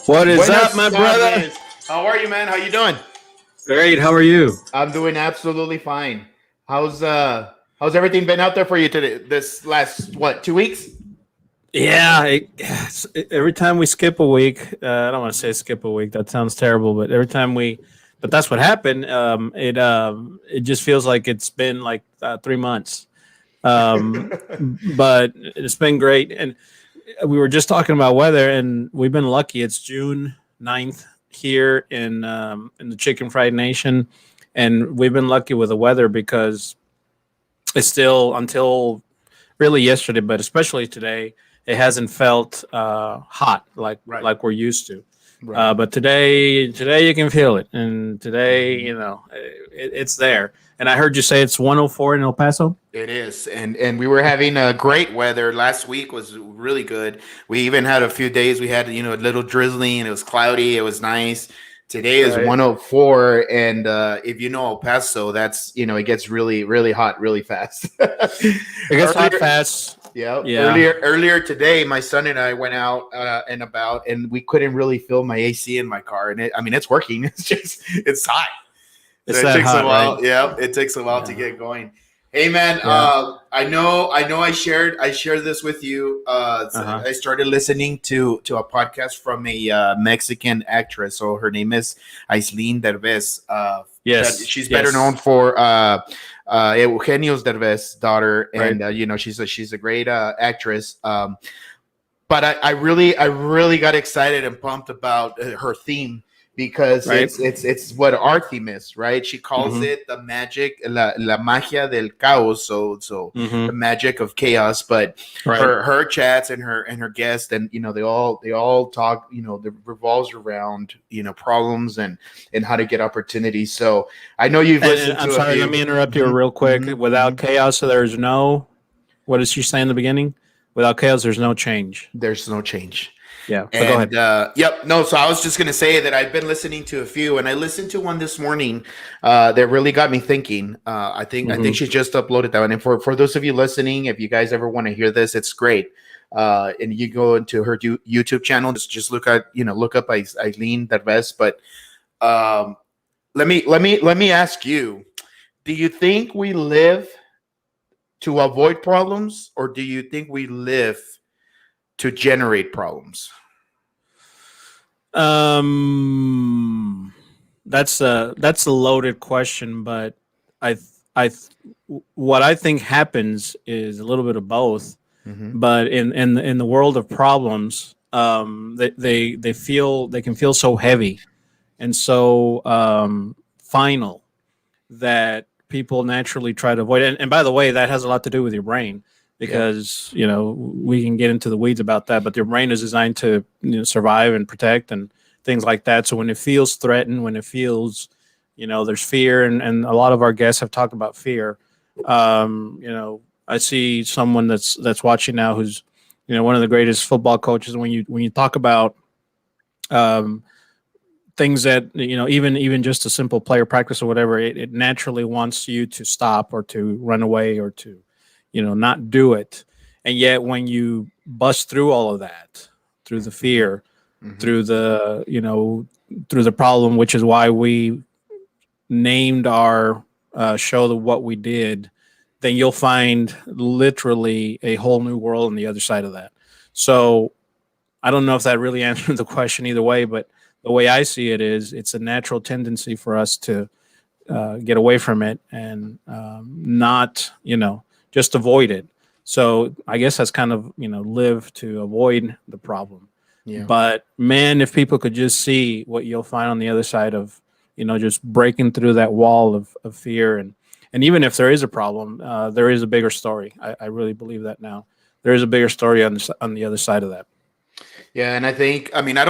What is Buenas up, my brother? tardes. How are you, man? How you doing? Great. How are you? I'm doing absolutely fine. How's everything been out there for you today? This last 2 weeks? Yeah. Every time we skip a week, I don't want to say skip a week. That sounds terrible. But every time but that's what happened. It just feels like it's been like 3 months. But it's been great. And we were just talking about weather, and we've been lucky. It's June 9th here in the Chicken Fried Nation, and we've been lucky with the weather because it's still until really yesterday, but especially today, it hasn't felt hot Right. like we're used to. Right. But today you can feel it, and today Mhm. it's there. And I heard you say it's 104 in El Paso. It is, and we were having great weather. Last week was really good. We even had a few days. We had a little drizzling. It was cloudy. It was nice. Today is Right. 104, and if you know El Paso, that's it gets really really hot really fast. It gets hot Earlier, fast. yeah. Yeah. Earlier today, my son and I went out and about, and we couldn't really feel my AC in my car, and it's working. It's hot. So It's it that takes a hot, right? while. Yeah, it takes a while to Yeah. get going. Hey man, Yeah. I shared this with you. Uh-huh. I started listening to a podcast from a Mexican actress. So her name is Aislinn Derbez. That Yes. she's better known Yes. for Eugenio's Derbez daughter, Right. and she's a great actress. But I really got excited and pumped about her theme because Right. it's what our theme is, right? She calls Mm-hmm. it the magic, la magia del caos, so the Mm-hmm. magic of chaos. But Right. her chats and her guests, and they all talk, that revolves around problems and how to get opportunities. So I know you've And listened I'm to a sorry, let few. me interrupt you Mhm, real quick. mhm, Without mhm. chaos, there's no. What did she say in the beginning? Without chaos, there's no change. There's no change. Yeah, but go ahead. And yep, no. So I was just gonna say that I've been listening to a few, and I listened to one this morning that really got me thinking. I think Hmm. she just uploaded that one. And for those of you listening, if you guys ever want to hear this, it's great. And you go into her YouTube channel, just look up Aileen Derbez. But um, let me ask you: do you think we live to avoid problems, or do you think we live to generate problems? Um, that's a loaded question, but I I what I think happens is a little bit of both. Hmm. But in the world of problems, they can feel so heavy and so final that people naturally try to avoid it. And by the way, that has a lot to do with your brain Yep. because we can get into the weeds about that, but your brain is designed to survive and protect and things like that. So when it feels threatened, when it feels there's fear, and a lot of our guests have talked about fear. I see someone that's watching now who's one of the greatest football coaches. When you talk about um, things that even just a simple player practice or whatever, it naturally wants you to stop or to run away or to not do it. And yet when you bust through all of that, through the Hmm. fear, Hmm. through through the problem, which is why we named our show the what we did, then you'll find literally a whole new world on the other side of that. So I don't know if that really answered the question either way, but the way I see it is it's a natural tendency for us to get away from it and not, just avoid it. So I guess that's kind of, live to avoid the problem. Yeah. But man, if people could just see what you'll find on the other side of, just breaking through that wall of fear. And even if there is a problem, there is a bigger story. I really believe that now. There is a bigger story on the other side of that. Yeah, and I think, I mean, I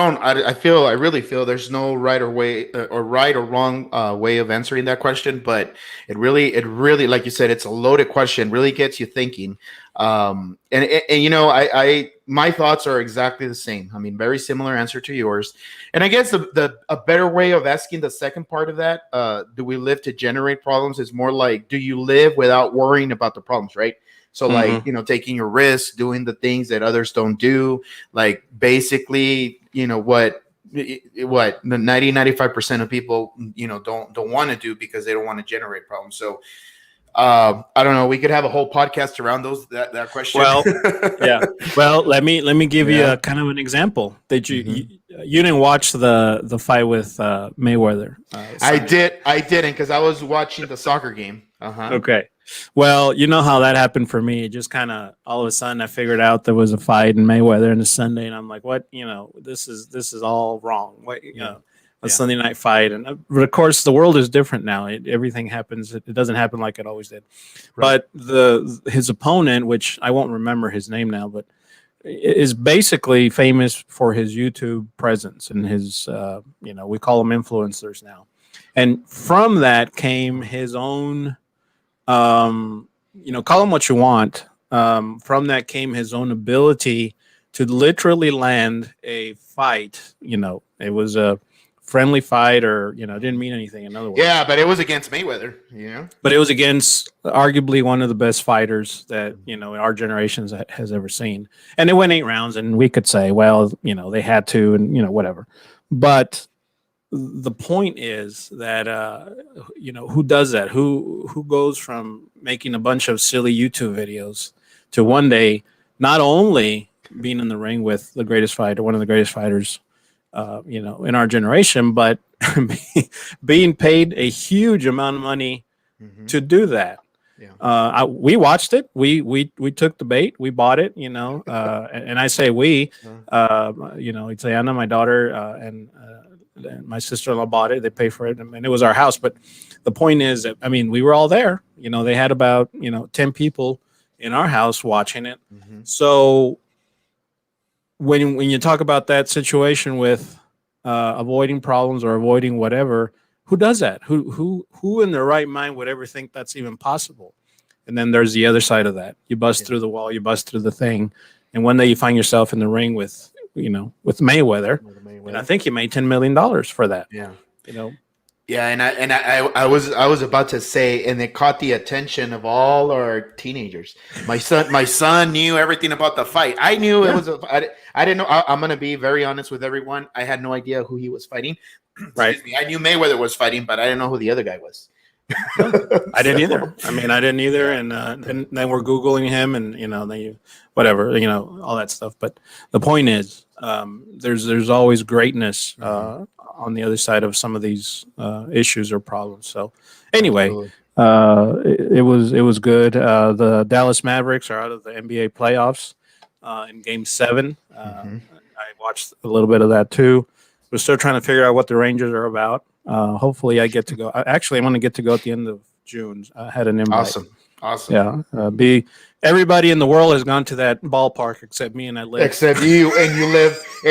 really feel there's no right or way or right or wrong way of answering that question, but it really, like you said, it's a loaded question. Really gets you thinking. And my thoughts are exactly the same. I mean, very similar answer to yours. And I guess the a better way of asking the second part of that, do we live to generate problems? Is more like, do you live without worrying about the problems, right? So, like, Hmm. taking your risk, doing the things that others don't do, like basically what what the 95% of people, don't want to do because they don't want to generate problems. So I don't know. We could have a whole podcast around that question. Well, yeah. Well, let me give you Yeah. a kind of an example. Did you Mhm. you didn't watch the fight with Mayweather? I Sunday night? didn't because I was watching the soccer game. Uh-huh. Okay. Well, you know how that happened for me. It just kind of all of a sudden I figured out there was a fight in Mayweather and a Sunday, and I'm like, what? This is all wrong. What? Yeah. A Yeah. Sunday night fight, and but of course the world is different now. Everything happens. It doesn't happen like it always did. Right. But his opponent, which I won't remember his name now, but is basically famous for his YouTube presence and his we call them influencers now, and from that came his own call him what you want. From that came his own ability to literally land a fight. It was a friendly fight, or didn't mean anything. In other words, Yeah, but it was against Mayweather. but it was against arguably one of the best fighters that our generation has ever seen. And it went 8 rounds, and we could say, well, they had to, and whatever. But the point is that who does that? Who goes from making a bunch of silly YouTube videos to one day not only being in the ring with the greatest fighter, one of the greatest fighters, in our generation, but being paid a huge amount of money Mhm. to do that. Yeah. We watched it. We took the bait. We bought it. And I say we. It's Anna, my daughter, and my sister-in-law bought it. They paid for it, and it was our house. But the point is that we were all there. They had about 10 people in our house watching it. Mhm. So when you talk about that situation with avoiding problems or avoiding whatever, who does that? Who in their right mind would ever think that's even possible? And then there's the other side of that. You bust through the wall, you bust through the thing, and one day you find yourself in the ring with Mayweather. And I think you made $10 million for that. Yeah. Yeah, I was about to say, and it caught the attention of all our teenagers. My son knew everything about the fight. I knew it was I didn't know. I'm gonna be very honest with everyone. I had no idea who he was fighting. Right. I knew Mayweather was fighting, but I didn't know who the other guy was. I didn't either. I didn't either. And then we're Googling him, and whatever, all that stuff. But the point is, there's always greatness on the other side of some of these issues or problems. So anyway, it was good. The Dallas Mavericks are out of the NBA playoffs in Game 7. I watched a little bit of that too. We're still trying to figure out what the Rangers are about. Hopefully, I get to go. Actually, I'm going to get to go at the end of June. I had an invite. Awesome. Yeah. Everybody in the world has gone to that ballpark except me, and I live. Except you, and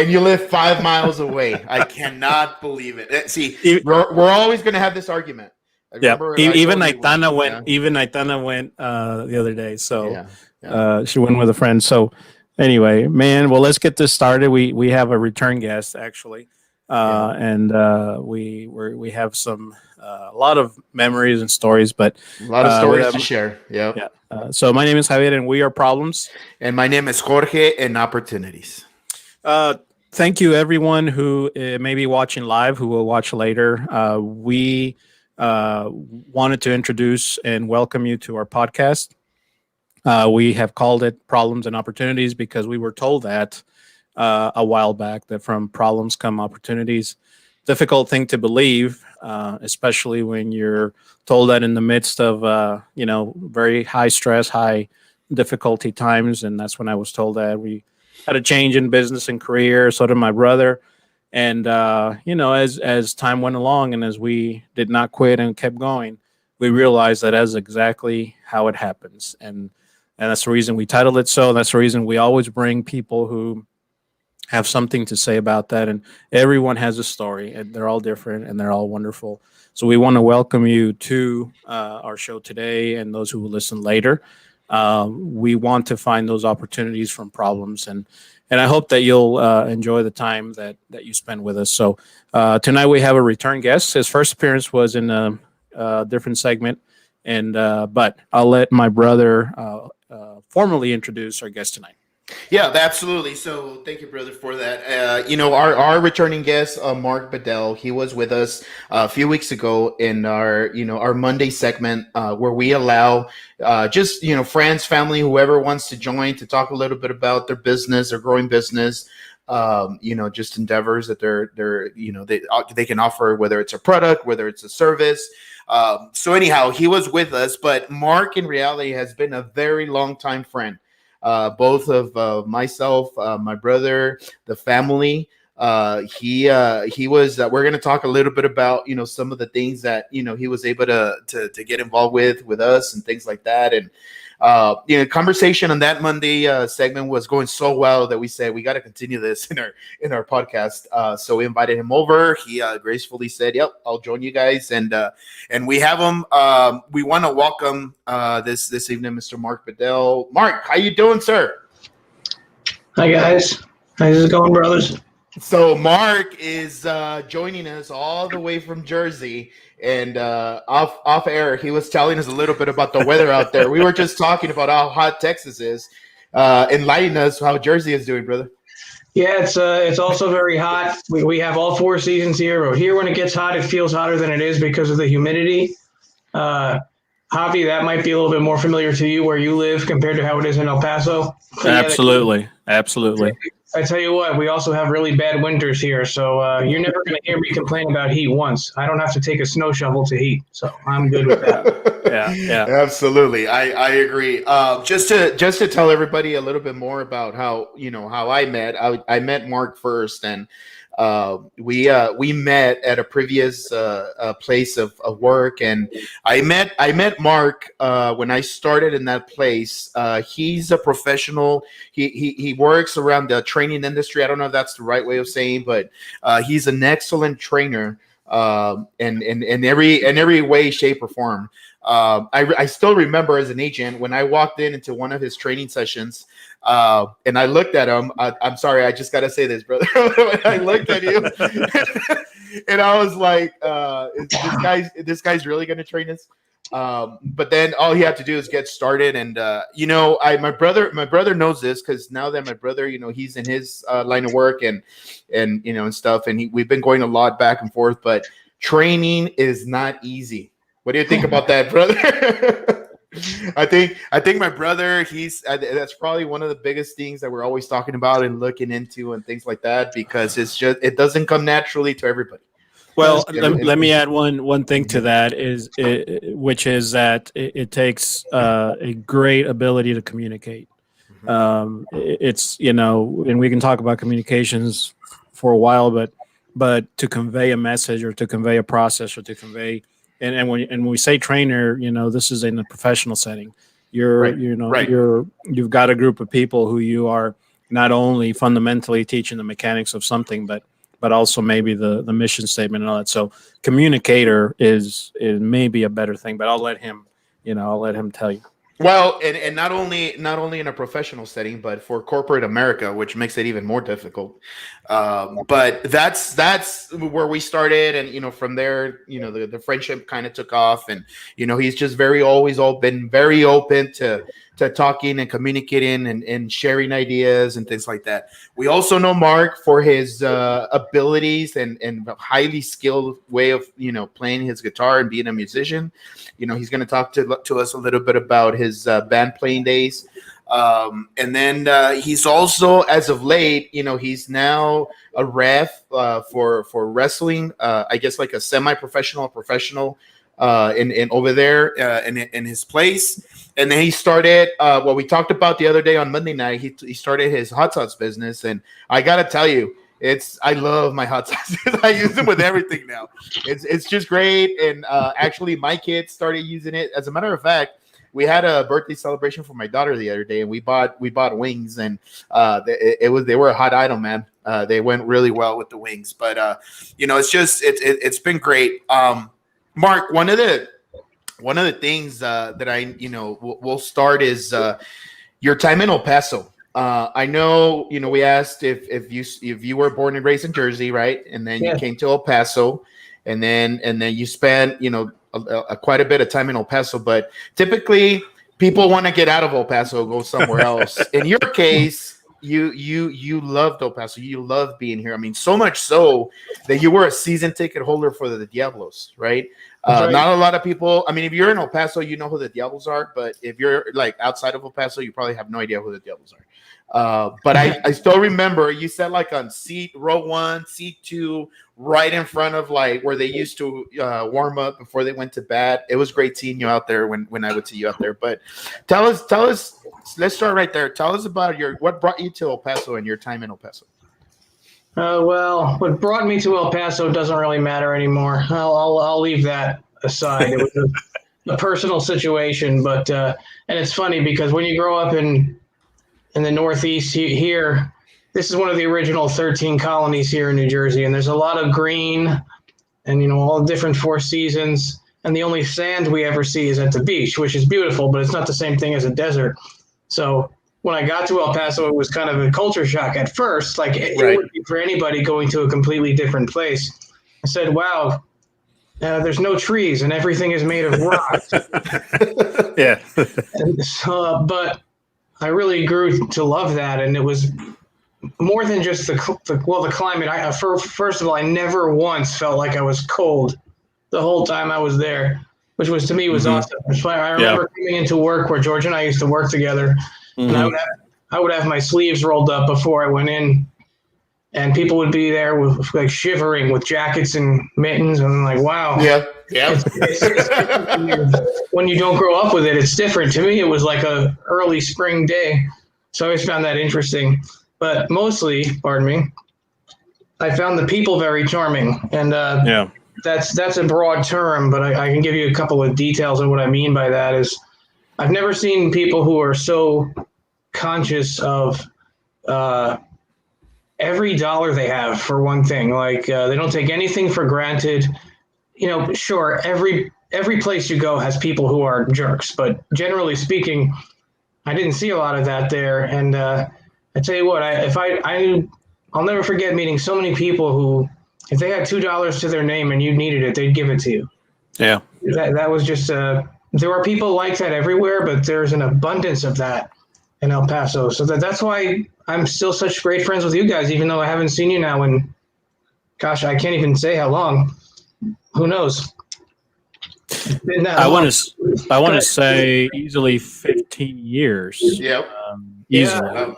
you live 5 miles away. I cannot believe it. See, we're always going to have this argument. Yeah. Even Aitana went. Even Aitana went the other day. So she went with a friend. So anyway, man. Well, let's get this started. We have a return guest actually. And we have a lot of memories and stories, but a lot of stories to share. Yeah. So my name is Javier, and we are Problems. And my name is Jorge, and Opportunities. Thank you, everyone who may be watching live, who will watch later. We wanted to introduce and welcome you to our podcast. We have called it Problems and Opportunities because we were told that a while back, that from problems come opportunities. Difficult thing to believe, especially when you're told that in the midst of very high stress, high difficulty times. And that's when I was told that we had a change in business and career. So did my brother. And as time went along, and as we did not quit and kept going, we realized that that's exactly how it happens. And that's the reason we titled it so. That's the reason we always bring people who have something to say about that. And everyone has a story, and they're all different, and they're all wonderful. So we want to welcome you to our show today, and those who will listen later. We want to find those opportunities from problems, and I hope that you'll enjoy the time that you spend with us. So tonight we have a return guest. His first appearance was in a different segment, but I'll let my brother formally introduce our guest tonight. Yeah, absolutely. So thank you, brother, for that. Our returning guest, Mark Bedell, he was with us a few weeks ago in our Monday segment where we allow just friends, family, whoever wants to join to talk a little bit about their business, their growing business. Just endeavors that they can offer, whether it's a product, whether it's a service. So anyhow, he was with us, but Mark in reality has been a very long time friend, both of myself, my brother, the family. He was. We're going to talk a little bit about some of the things that he was able to get involved with us and things like that. And conversation on that Monday segment was going so well that we said we got to continue this in our podcast. So we invited him over. He gracefully said, "Yep, I'll join you guys." And we have him. We want to welcome this evening, Mr. Mark Bedell. Mark, how you doing, sir? Hi guys, how's it going, brothers? So Mark is joining us all the way from Jersey, and off air, he was telling us a little bit about the weather out there. We were just talking about how hot Texas is. Enlighten us how Jersey is doing, brother. Yeah, it's also very hot. We have all four seasons here. But here, when it gets hot, it feels hotter than it is because of the humidity. Javi, that might be a little bit more familiar to you where you live compared to how it is in El Paso. So, Absolutely. I tell you what, we also have really bad winters here, so you're never going to hear me complain about heat once. I don't have to take a snow shovel to heat, so I'm good with that. Yeah. Absolutely. I agree. Just to tell everybody a little bit more about how I met. I met Mark first, and we met at a previous place of work, and I met Mark when I started in that place. He's a professional. He works around the training industry. I don't know if that's the right way of saying, but he's an excellent trainer in every way, shape, or form. I still remember as an agent when I walked into one of his training sessions, and I looked at him. I'm sorry, I just got to say this, brother. I looked at you, and I was like, "This guy's really going to train us." But then all he had to do is get started, and my brother knows this because now that my brother, he's in his line of work and stuff, and we've been going a lot back and forth. But training is not easy. What do you think about that, brother? I think my brother, that's probably one of the biggest things that we're always talking about and looking into and things like that, because it doesn't come naturally to everybody. Well, let me add one thing to that which is that it takes a great ability to communicate. It's and we can talk about communications for a while, but to convey a message or to convey a process or to convey and when we say trainer, this is in a professional setting. You've got a group of people who you are not only fundamentally teaching the mechanics of something, but also maybe the mission statement and all that. So communicator is maybe a better thing, but I'll let him tell you. Well, and not only in a professional setting, but for corporate America, which makes it even more difficult. But that's where we started, and from there, the friendship kind of took off, and he's just always been very open to talking and communicating and sharing ideas and things like that. We also know Mark for his abilities and highly skilled way of playing his guitar and being a musician. He's going to talk to us a little bit about his band playing days. And then he's also, as of late, he's now a ref for wrestling, I guess like a semi-professional, professional in over there in his place. And then he started what we talked about the other day on Monday night. He started his hot sauce business, and I gotta tell you, I love my hot sauces. I use them with everything now. It's just great. And actually, my kids started using it. As a matter of fact, we had a birthday celebration for my daughter the other day, and we bought wings, and they were a hot item, man. They went really well with the wings. But it's been great. Mark, one of the things that I we'll start is your time in El Paso. I know we asked if you were born and raised in Jersey, right? And then you came to El Paso, and then you spent quite a bit of time in El Paso. But typically, people want to get out of El Paso, go somewhere else. In your case, you loved El Paso. You loved being here. I mean, so much so that you were a season ticket holder for the Diablos, right? Right. Not a lot of people. I mean, if you're in El Paso, you know who the Diablos are. But if you're like outside of El Paso, you probably have no idea who the Diablos are. But I still remember you sat like on row 1, seat 2, right in front of like where they used to warm up before they went to bat. It was great seeing you out there when I would see you out there. But tell us, let's start right there. Tell us about what brought you to El Paso and your time in El Paso. Well, what brought me to El Paso doesn't really matter anymore. I'll leave that aside. It was a personal situation, but and it's funny because when you grow up in the Northeast here, this is one of the original 13 colonies here in New Jersey, and there's a lot of green and, all the different 4 seasons, and the only sand we ever see is at the beach, which is beautiful, but it's not the same thing as a desert. So when I got to El Paso, it was kind of a culture shock at first, like it would be for anybody going to a completely different place. I said, wow, there's no trees and everything is made of rock. Yeah. And so, but I really grew to love that, and it was more than just the climate. First of all, I never once felt like I was cold the whole time I was there, which was to me was awesome. I remember coming into work where George and I used to work together, and I would have my sleeves rolled up before I went in, and people would be there with like shivering with jackets and mittens, and I'm like, wow. Yeah. It's when you don't grow up with it, it's different. To me, it was like a early spring day, so I always found that interesting. But mostly, pardon me, I found the people very charming, and that's a broad term, but I can give you a couple of details on what I mean by that. Is I've never seen people who are so conscious of every dollar they have, for one thing. Like they don't take anything for granted. Sure, every place you go has people who are jerks, but generally speaking, I didn't see a lot of that there. And I tell you what, I'll never forget meeting so many people who, if they had $2 to their name and you needed it, they'd give it to you. Yeah. That was just there are people like that everywhere, but there's an abundance of that in El Paso. So that's why I'm still such great friends with you guys, even though I haven't seen you now in, gosh, I can't even say how long. Who knows? I want to say easily 15 years. Yep. Easily. Yeah.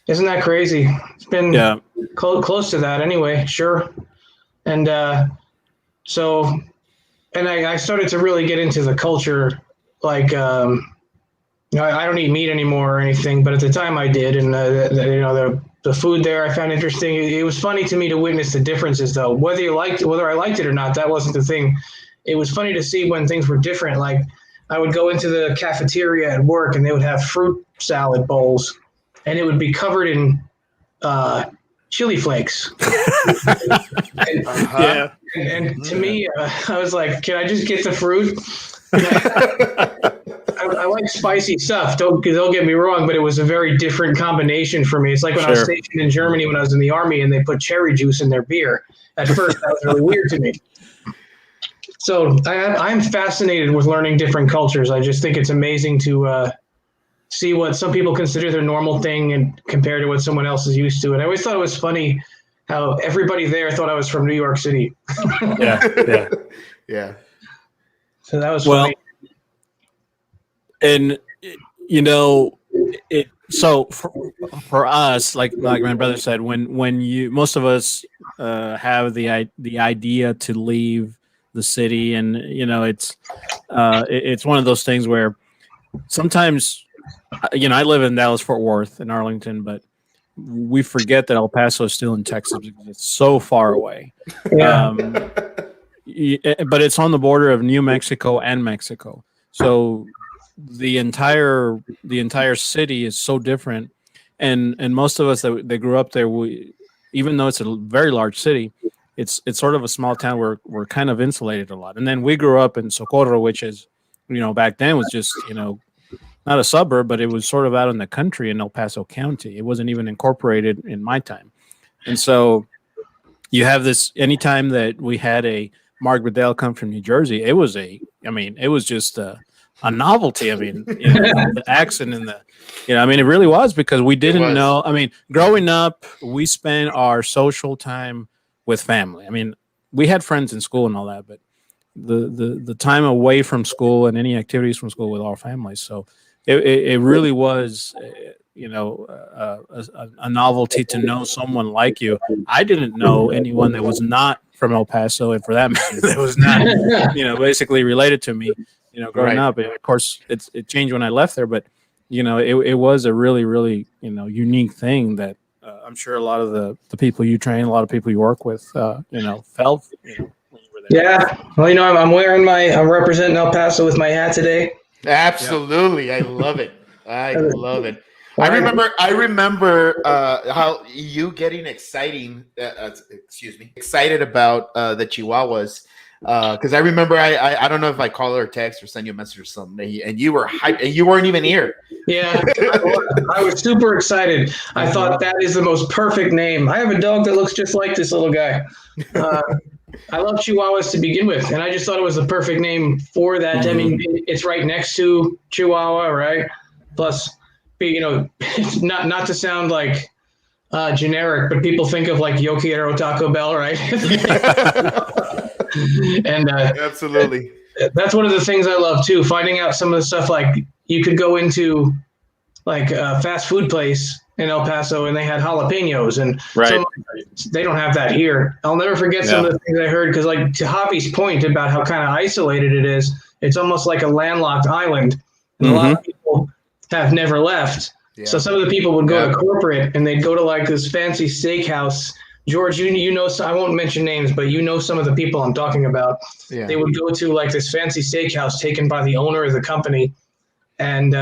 Isn't that crazy? It's been close to that anyway. Sure. And so I started to really get into the culture. Like, I don't eat meat anymore or anything, but at the time I did. And, the food there I found interesting. It was funny to me to witness the differences, though. Whether I liked it or not, that wasn't the thing. It was funny to see when things were different. Like I would go into the cafeteria at work and they would have fruit salad bowls, and it would be covered in chili flakes. And to me, I was like, can I just get the fruit? I like spicy stuff. Don't get me wrong, but it was a very different combination for me. It's like when I was stationed in Germany when I was in the army and they put cherry juice in their beer. At first, that was really weird to me. So I'm fascinated with learning different cultures. I just think it's amazing to see what some people consider their normal thing and compare to what someone else is used to. And I always thought it was funny how everybody there thought I was from New York City. Yeah. So that was funny. And so for us, like my brother said, when most of us have the idea to leave the city, and it's one of those things where sometimes I live in Dallas Fort Worth in Arlington, but we forget that El Paso is still in Texas because it's so far away. But it's on the border of New Mexico and Mexico, so the entire city is so different, and most of us that grew up there, even though it's a very large city, it's sort of a small town where we're kind of insulated a lot. And then we grew up in Socorro, which is back then was just not a suburb, but it was sort of out in the country in El Paso County. It wasn't even incorporated in my time. And so you have this, anytime that we had a Mark Bedell come from New Jersey, it was just a novelty. I mean, the accent and I mean, it really was because we didn't know. I mean, growing up, we spent our social time with family. I mean, we had friends in school and all that, but the time away from school and any activities from school with our families. So it really was, a novelty to know someone like you. I didn't know anyone that was not from El Paso, and for that matter, that was not, basically related to me, growing up. And of course, it changed when I left there, but it was a really, really, unique thing that I'm sure a lot of the people you train, a lot of people you work with, felt, when you were there. Yeah. Well, I'm representing El Paso with my hat today. Absolutely. Yep. I love it. I love it. I remember how you getting excited about the Chihuahuas. Because I remember, I don't know if I call her or text or send you a message or something, and you were hyped, and you weren't even here. Yeah, I was super excited. I thought that is the most perfect name. I have a dog that looks just like this little guy. I love Chihuahuas to begin with, and I just thought it was the perfect name for that. Mm-hmm. I mean, it's right next to Chihuahua, right? Plus, not to sound like generic, but people think of like Yo Quiero Taco Bell, right? And absolutely, that's one of the things I love too. Finding out some of the stuff, like you could go into like a fast food place in El Paso and they had jalapenos, and they don't have that here. I'll never forget some of the things I heard, because like to Javi's point about how kind of isolated it is, it's almost like a landlocked island, and a lot of people have never left. Yeah. So some of the people would go to corporate and they'd go to like this fancy steakhouse. George, you know, so I won't mention names, but some of the people I'm talking about. Yeah. They would go to like this fancy steakhouse taken by the owner of the company, and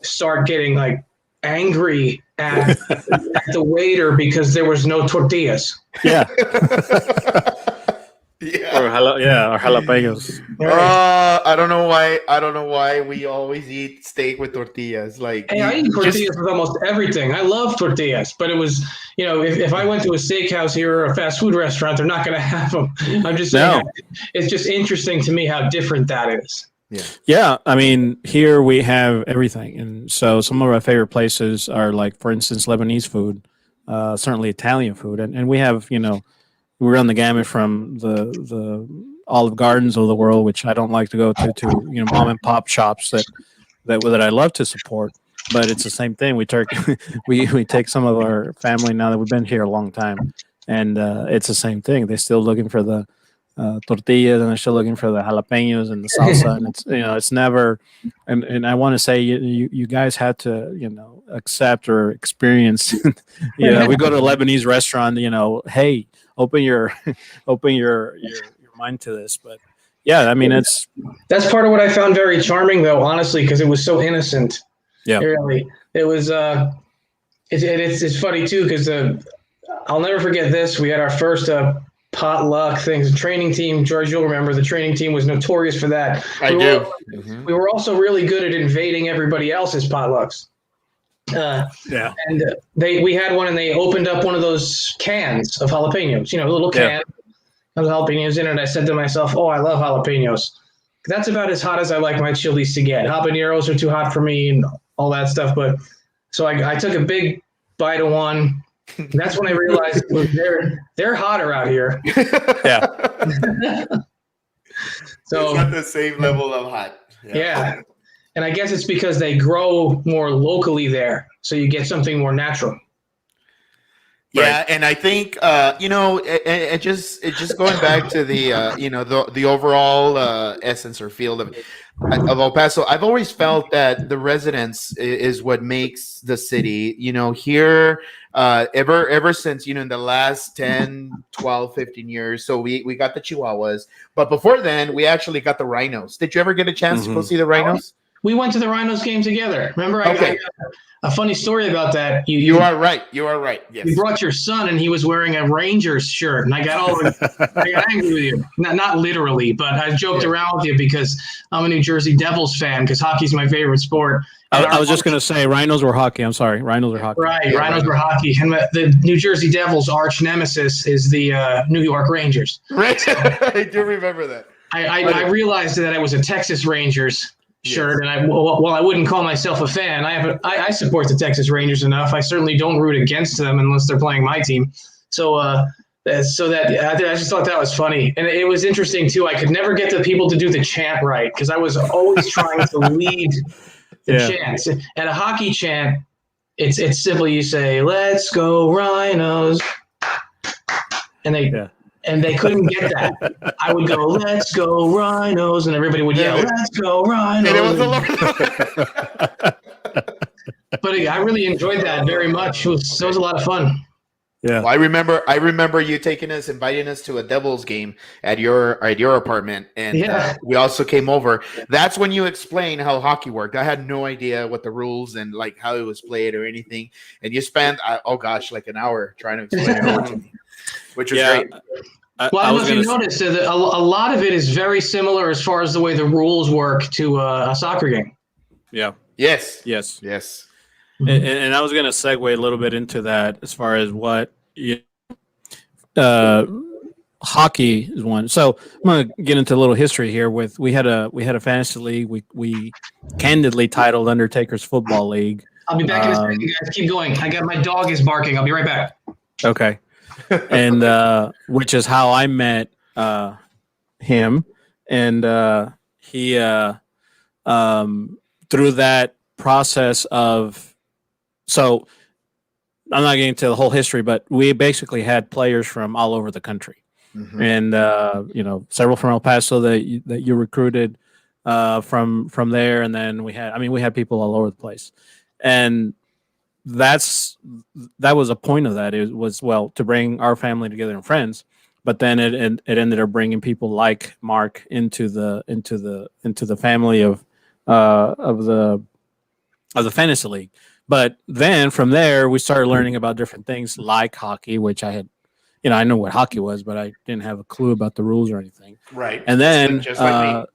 start getting like angry at the waiter because there was no tortillas. Yeah. Or jalapenos. I don't know why we always eat steak with tortillas. Like, hey, I eat tortillas with almost everything. I love tortillas, but it was, if I went to a steakhouse here or a fast food restaurant, they're not going to have them. I'm just saying, it's just interesting to me how different that is. Yeah. I mean, here we have everything, and so some of our favorite places are like, for instance, Lebanese food, certainly Italian food, and we have, we run the gamut from the Olive Gardens of the world, which I don't like to go to mom and pop shops that I love to support, but it's the same thing. We take some of our family now that we've been here a long time, and it's the same thing. They're still looking for the tortillas, and they're still looking for the jalapenos and the salsa, and it's never. And I want to say you guys had to accept or experience. We go to a Lebanese restaurant. Hey. Open your mind to this, but I mean that's part of what I found very charming, though, honestly, because it was so innocent. Yeah, really, it was. It's funny too, because I'll never forget this. We had our first potluck things. The training team, George, you'll remember, the training team was notorious for that. We were also really good at invading everybody else's potlucks. And we had one, and they opened up one of those cans of jalapenos, a little can of jalapenos in it. And I said to myself, I love jalapenos. That's about as hot as I like my chilies to get. Habaneros are too hot for me and all that stuff. But so I took a big bite of one. And that's when I realized they're hotter out here. Yeah. So it's not the same level of hot. Yeah. And I guess it's because they grow more locally there, so you get something more natural. Yeah, right. And I think it just going back to the overall essence or feel of El Paso. I've always felt that the residents is what makes the city. Here ever since in the last 10, 12, 15 years. So we got the Chihuahuas, but before then we actually got the Rhinos. Did you ever get a chance to go see the Rhinos? We went to the Rhinos game together. Remember? Okay. A funny story about that. You are right. Yes. You brought your son, and he was wearing a Rangers shirt, and I got angry with you. Not literally, but I joked around with you because I'm a New Jersey Devils fan, because hockey's my favorite sport. I was just going to say Rhinos were hockey. I'm sorry. Rhinos were hockey. Right. Rhinos were hockey. And the New Jersey Devils' arch nemesis is the New York Rangers. Right. I do remember that. I realized that it was a Texas Rangers shirt, and I wouldn't call myself a fan. I support the Texas Rangers enough. I certainly don't root against them unless they're playing my team. So I just thought that was funny, and it was interesting too. I could never get the people to do the chant right because I was always trying to lead the chants. And a hockey chant, it's simply you say "Let's go Rhinos," and they couldn't get that. I would go, "Let's go Rhinos," and everybody would yell, "Let's go Rhinos." And it was but I really enjoyed that very much. It was a lot of fun. Yeah, well, I remember you inviting us to a Devils game at your apartment, and we also came over. That's when you explained how hockey worked. I had no idea what the rules and like how it was played or anything, and you spent like an hour trying to explain it over to me, which was great. I don't know if you noticed that a lot of it is very similar as far as the way the rules work to a soccer game. Yeah. Yes. And I was going to segue a little bit into that as far as what hockey is one. So I'm going to get into a little history here. We had a fantasy league. We candidly titled Undertaker's Football League. I'll be back in a second, guys. Keep going. My dog is barking. I'll be right back. Okay. And which is how I met him, and he through that process of. So I'm not getting into the whole history, but we basically had players from all over the country, and several from El Paso that you recruited from there, and then we had people all over the place, and that was a point of that. It was to bring our family together and friends, but then it ended up bringing people like Mark into the family of the fantasy league. But then from there, we started learning about different things like hockey, which I had, I know what hockey was, but I didn't have a clue about the rules or anything. Right. And then, just like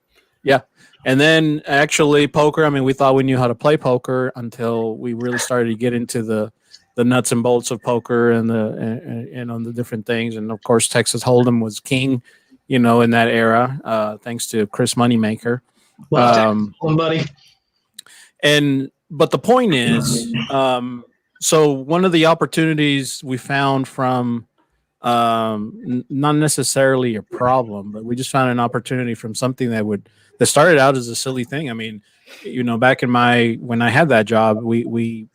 me. And then actually poker. We thought we knew how to play poker until we really started to get into the nuts and bolts of poker and on the different things. And of course, Texas Hold'em was king, in that era, thanks to Chris Moneymaker. Buddy. But the point is, so one of the opportunities we found from not necessarily a problem, but we just found an opportunity from something that started out as a silly thing. Back in when I had that job, we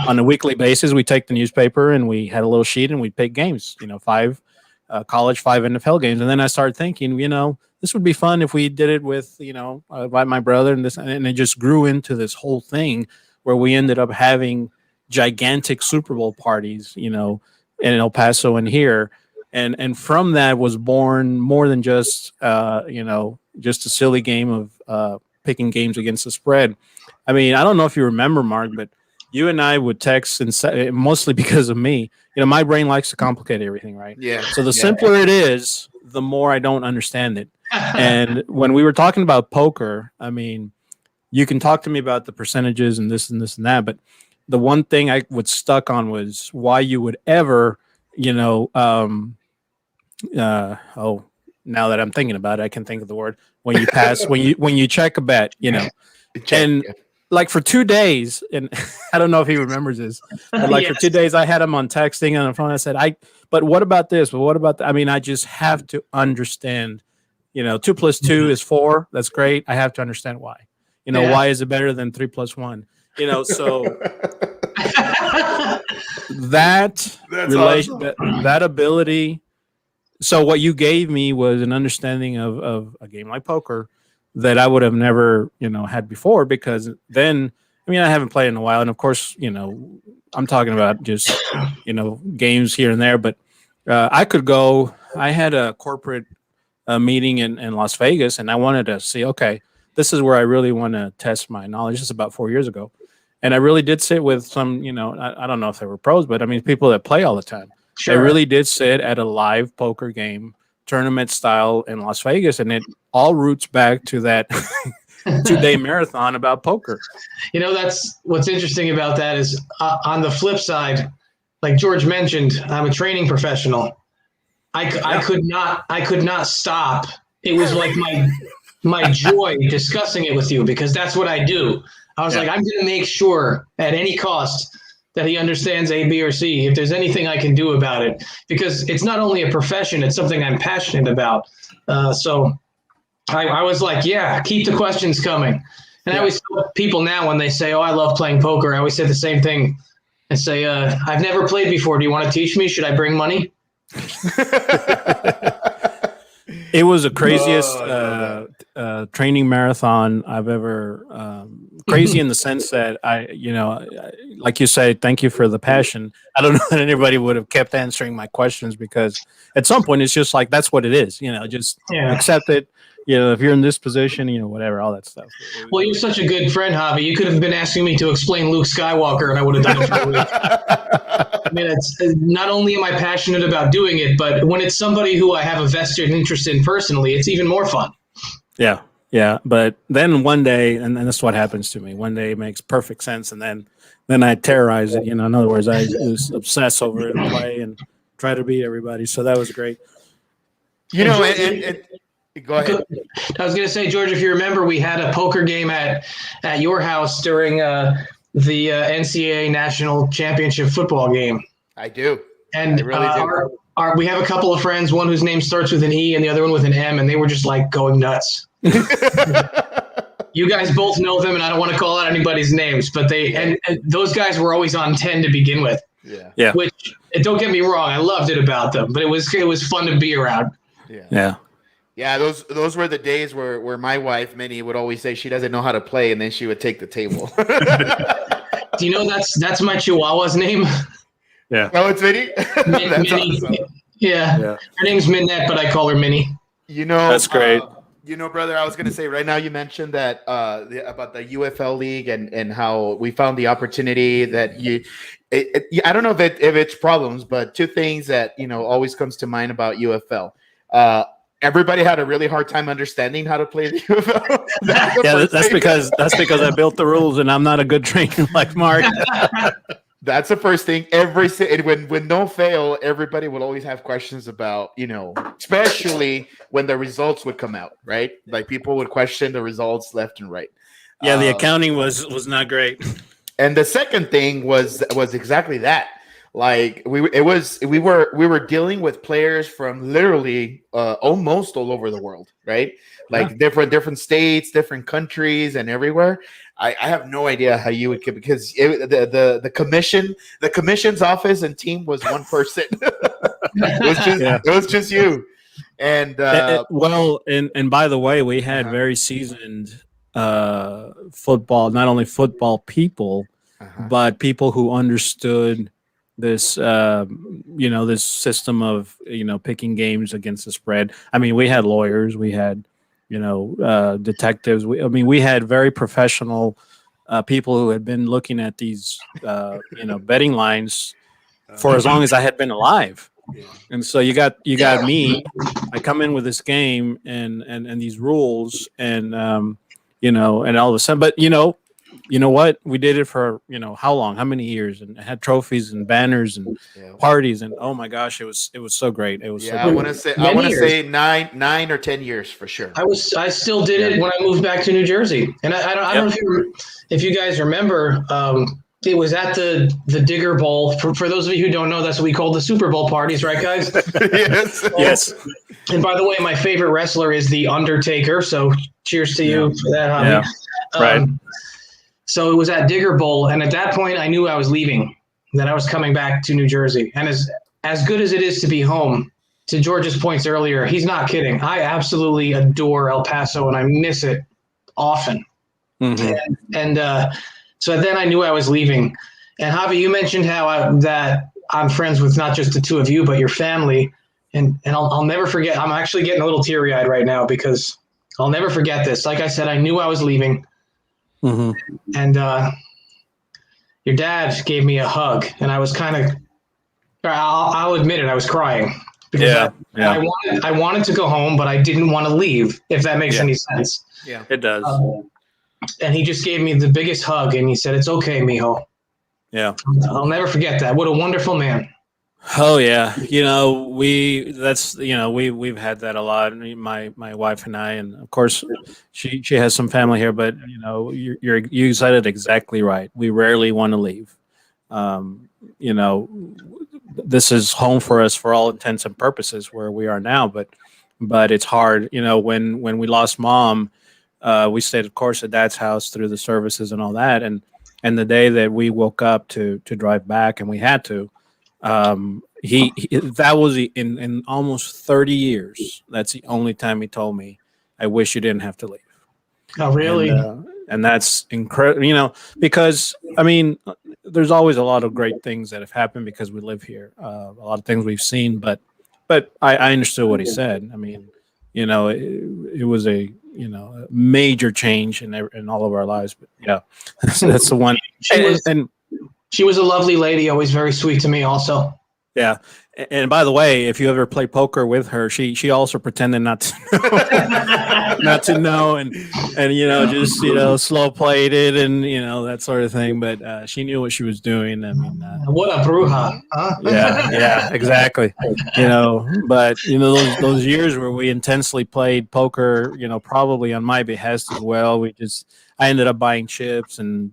on a weekly basis, we take the newspaper and we had a little sheet and we pick games, 5 college, 5 NFL games. And then I started thinking, this would be fun if we did it with, my brother and it just grew into this whole thing where we ended up having gigantic Super Bowl parties, in El Paso and here. And from that was born more than just, just a silly game of picking games against the spread. I don't know if you remember, Mark, but you and I would text and mostly because of me, my brain likes to complicate everything, right? Yeah. So the simpler it is, the more I don't understand it. And when we were talking about poker, you can talk to me about the percentages and this and this and that, but the one thing I was stuck on was why you would ever, now that I'm thinking about it, I can think of the word when you pass, when you check a bet, like for 2 days, and I don't know if he remembers this, but like for 2 days, I had him on texting on the phone. I said, but what about this? But what about that? I just have to understand, 2 + 2 is 4. That's great. I have to understand why, why is it better than 3 + 1? So that ability. So what you gave me was an understanding of a game like poker that I would have never, had before, because then, I haven't played in a while. And of course, I'm talking about just, games here and there, but I could go, I had a corporate meeting in Las Vegas, and I wanted to see, okay, this is where I really want to test my knowledge. This is about 4 years ago. And I really did sit with some, I don't know if they were pros, but people that play all the time. Sure. I really did sit at a live poker game, tournament style in Las Vegas, and it all roots back to that 2-day marathon about poker. That's what's interesting about that is on the flip side, like George mentioned, I'm a training professional. I could not stop. It was like my joy discussing it with you, because that's what I do. I was like, I'm going to make sure at any cost that he understands A, B, or C, if there's anything I can do about it, because it's not only a profession, it's something I'm passionate about. So I was like, keep the questions coming. And I always tell people now when they say, oh, I love playing poker, I always say the same thing and say, I've never played before. Do you want to teach me? Should I bring money? It was the craziest training marathon I've ever. Crazy in the sense that like you say, thank you for the passion. I don't know that anybody would have kept answering my questions, because at some point it's just like, that's what it is. Just accept it. If you're in this position, whatever, all that stuff. Well, you're such a good friend, Javi. You could have been asking me to explain Luke Skywalker, and I would have done it for a week. I mean, it's not only am I passionate about doing it, but when it's somebody who I have a vested interest in personally, it's even more fun. Yeah. But then one day, and that's what happens to me. One day it makes perfect sense, and then I terrorize it. In other words, I just obsess over it and play and try to beat everybody. So that was great. Go ahead. I was going to say, George, if you remember, we had a poker game at your house during the NCAA National Championship football game. I do. And I really do. We have a couple of friends, one whose name starts with an E and the other one with an M, and they were just like going nuts. You guys both know them, and I don't want to call out anybody's names, but and those guys were always on 10 to begin with. Yeah. Which, don't get me wrong, I loved it about them, but it was fun to be around. Yeah. Yeah, those were the days where my wife, Minnie, would always say she doesn't know how to play, and then she would take the table. Do you know that's my Chihuahua's name? Yeah. Oh, it's Minnie? Minnie. Awesome. Yeah. Her name's Minette, but I call her Minnie. That's great. Brother, I was going to say right now, you mentioned that about the UFL league and how we found the opportunity that I don't know if it's problems, but two things that, always comes to mind about UFL. Everybody had a really hard time understanding how to play the UFL. That's because I built the rules and I'm not a good trainer like Mark. That's the first thing. When no fail, everybody would always have questions about, especially when the results would come out, right? Like people would question the results left and right. Yeah, the accounting was not great. And the second thing was exactly that. Like we were dealing with players from literally almost all over the world, right? Like different states, different countries, and everywhere. I have no idea how you would, because the commission's office and team was one person. It was just you. And and by the way, we had very seasoned football, not only football people, but people who understood this this system of picking games against the spread. I mean, we had lawyers, we had detectives. We had very professional people who had been looking at these betting lines for as long as I had been alive. And so you got me. I come in with this game and these rules and and all of a sudden, but you know what? We did it for how long? How many years? And had trophies and banners and parties, and oh my gosh, it was so great. It was. I want to say 9 or 10 years for sure. I still did it when I moved back to New Jersey, and I don't know if you guys remember. It was at the Digger Bowl. For those of you who don't know, that's what we call the Super Bowl parties, right, guys? Yes. And by the way, my favorite wrestler is the Undertaker. So cheers to you for that, Javi. Right. So it was at Digger Bowl, and at that point, I knew I was leaving, that I was coming back to New Jersey. And as good as it is to be home, to George's points earlier, he's not kidding. I absolutely adore El Paso, and I miss it often. Mm-hmm. And so then I knew I was leaving. And Javi, you mentioned how that I'm friends with not just the two of you, but your family. And I'll never forget. I'm actually getting a little teary-eyed right now because I'll never forget this. Like I said, I knew I was leaving. Mm-hmm. And your dad gave me a hug, and I was kind of, I'll admit it, I was crying. Because I wanted to go home, but I didn't want to leave, if that makes any sense. Yeah, it does. And he just gave me the biggest hug, and he said, "It's okay, mijo." Yeah. I'll never forget that. What a wonderful man. Oh yeah, we've had that a lot. My wife and I, and of course, she has some family here, but you said it exactly right. We rarely want to leave. Um, you know, this is home for us for all intents and purposes where we are now, but it's hard. When we lost mom, we stayed, of course, at dad's house through the services and all that, and the day that we woke up to drive back, and we had to. He that was in almost 30 years. That's the only time he told me, "I wish you didn't have to leave." Oh, really? And that's incredible. Because I mean, there's always a lot of great things that have happened because we live here. A lot of things we've seen, but I understood what he said. I mean, it was a major change in all of our lives. But yeah, that's the one. And she was a lovely lady, always very sweet to me also. yeah. And by the way, if you ever play poker with her, she also pretended not to know, not to know, and just slow played it, and that sort of thing. But she knew what she was doing. I mean, what a bruja, huh? Yeah, exactly. But those years where we intensely played poker, probably on my behest as well. I ended up buying chips, and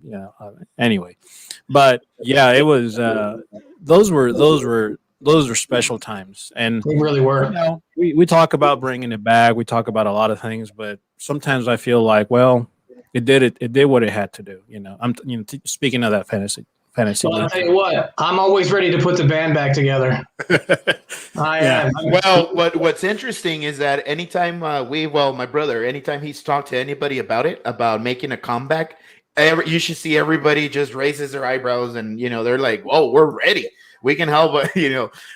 anyway. But yeah, it was. Those were special times, and they really were. We talk about bringing it back. We talk about a lot of things, but sometimes I feel like, well, it did what it had to do. I'm speaking of that fantasy. Well, I'll tell you what, I'm always ready to put the band back together. I am. Well, what's interesting is that anytime my brother, anytime he's talked to anybody about making a comeback, you should see everybody just raises their eyebrows, and they're like, "Whoa, we're ready. We can help."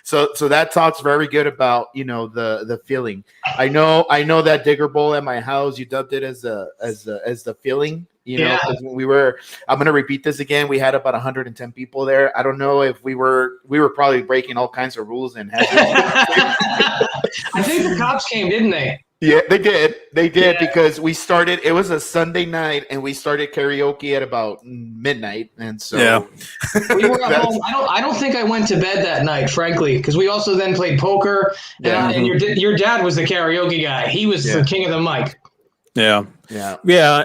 So that talks very good about the feeling. I know that Digger Bowl at my house, you dubbed it as the feeling. Because I'm gonna repeat this again. We had about 110 people there. I don't know if we were probably breaking all kinds of rules and hazards. I think the cops came, didn't they? Yeah, they did. Because we started. It was a Sunday night, and we started karaoke at about midnight, and so we were at home. I don't think I went to bed that night, frankly, because we also then played poker. And your dad was the karaoke guy. He was the king of the mic. Yeah,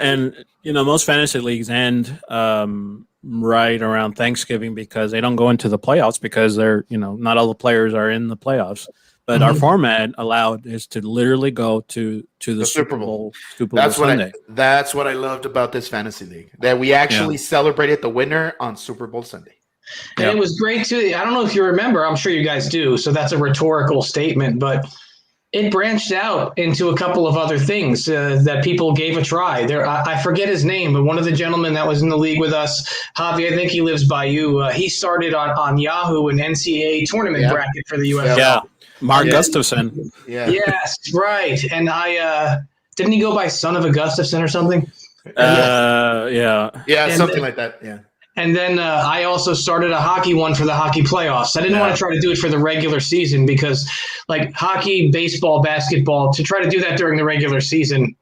and most fantasy leagues end right around Thanksgiving because they don't go into the playoffs because they're not all the players are in the playoffs. But our format allowed is to literally go to the Super Bowl. Sunday. That's what I loved about this fantasy league, that we actually celebrated the winner on Super Bowl Sunday. And it was great too. I don't know if you remember. I'm sure you guys do. So that's a rhetorical statement, but it branched out into a couple of other things that people gave a try. I forget his name, but one of the gentlemen that was in the league with us, Javi, I think he lives by you. He started on Yahoo an NCAA tournament bracket for the UFL. Yeah. Mark Gustafson. Yeah. Yes, right. And didn't he go by Son of a Gustafson or something? Yeah, something like that. Yeah. And then I also started a hockey one for the hockey playoffs. I didn't want to try to do it for the regular season because, like hockey, baseball, basketball, to try to do that during the regular season,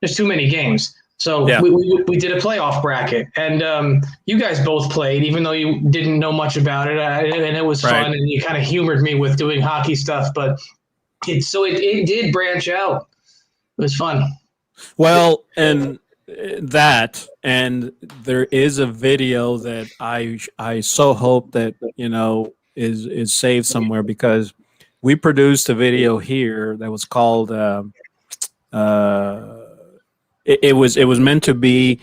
there's too many games. So we did a playoff bracket, and you guys both played, even though you didn't know much about it, and it was fun, and you kind of humored me with doing hockey stuff. But it did branch out. It was fun. Well, and there is a video that I so hope that is saved somewhere, because we produced a video here that was called. It was meant to be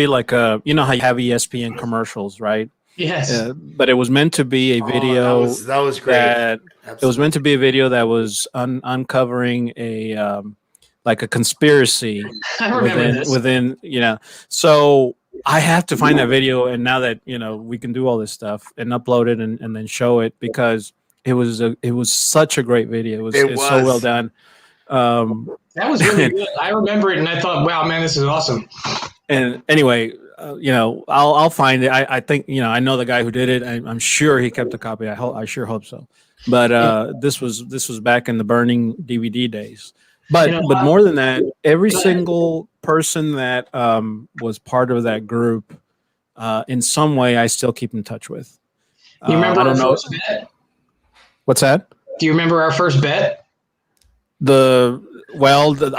like how you have ESPN commercials, right? Yes. But it was meant to be a video that was great. It was meant to be a video that was uncovering a like a conspiracy within so I have to find that video, and now that we can do all this stuff and upload it and then show it, because it was such a great video. It was so well done. That was really good. I remember it, and I thought, "Wow, man, this is awesome." And anyway, I'll find it. I think I know the guy who did it. I'm sure he kept a copy. I sure hope so. But this was back in the burning DVD days. But more than that, every single person that was part of that group, in some way, I still keep in touch with. You remember I don't know. What's that? Do you remember our first bet? What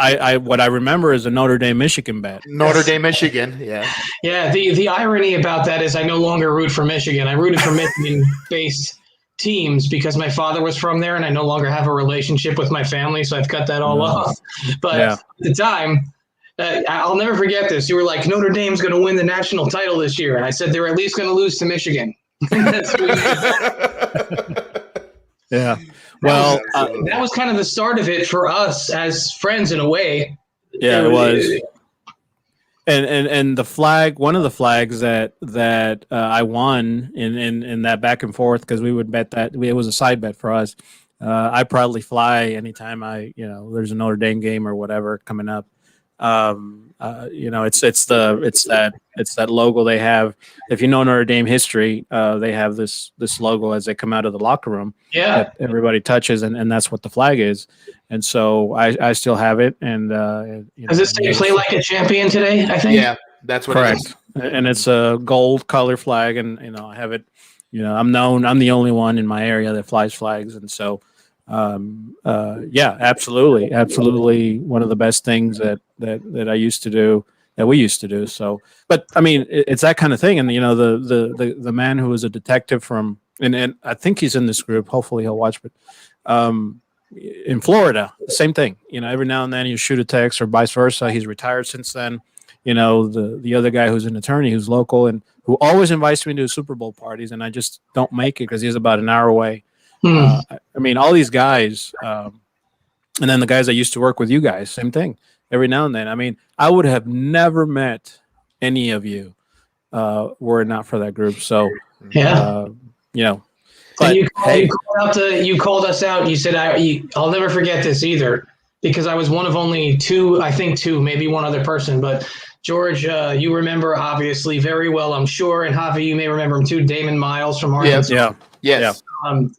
I remember is a Notre Dame Michigan bet. Notre Dame, Michigan. Yeah. Yeah. The irony about that is I no longer root for Michigan. I rooted for Michigan-based teams because my father was from there, and I no longer have a relationship with my family, so I've cut that all off. But at the time, I'll never forget this. You were like, Notre Dame's going to win the national title this year, and I said they're at least going to lose to Michigan. Yeah. Well, that was kind of the start of it for us as friends in a way. Yeah, it was. And the flag, one of the flags that I won in that back and forth, because we would bet that it was a side bet for us. I proudly fly anytime there's a Notre Dame game or whatever coming up. It's that logo they have. If you know Notre Dame history, they have this logo as they come out of the locker room. Yeah, that everybody touches, and that's what the flag is. And so I still have it. And does it say "Play like a champion" today? I think. Yeah, that's what correct. It is. And it's a gold color flag, and I have it. I'm known. I'm the only one in my area that flies flags, and so. Absolutely one of the best things that I used to do, that we used to do. So, but I mean, it's that kind of thing. And the man who was a detective from, and I think he's in this group, hopefully he'll watch, but in Florida, same thing. Every now and then you shoot a text or vice versa. He's retired since then. The other guy who's an attorney who's local and who always invites me to Super Bowl parties, and I just don't make it because he's about an hour away. I mean, all these guys, and then the guys that used to work with you guys, same thing. Every now and then. I mean, I would have never met any of you were it not for that group. So, yeah, But, you called us out. You said, I'll never forget this either, because I was one of only two, maybe one other person. But George, you remember obviously very well, I'm sure, and Javi, you may remember him too. Damon Miles from Arkansas. Yeah. Yes.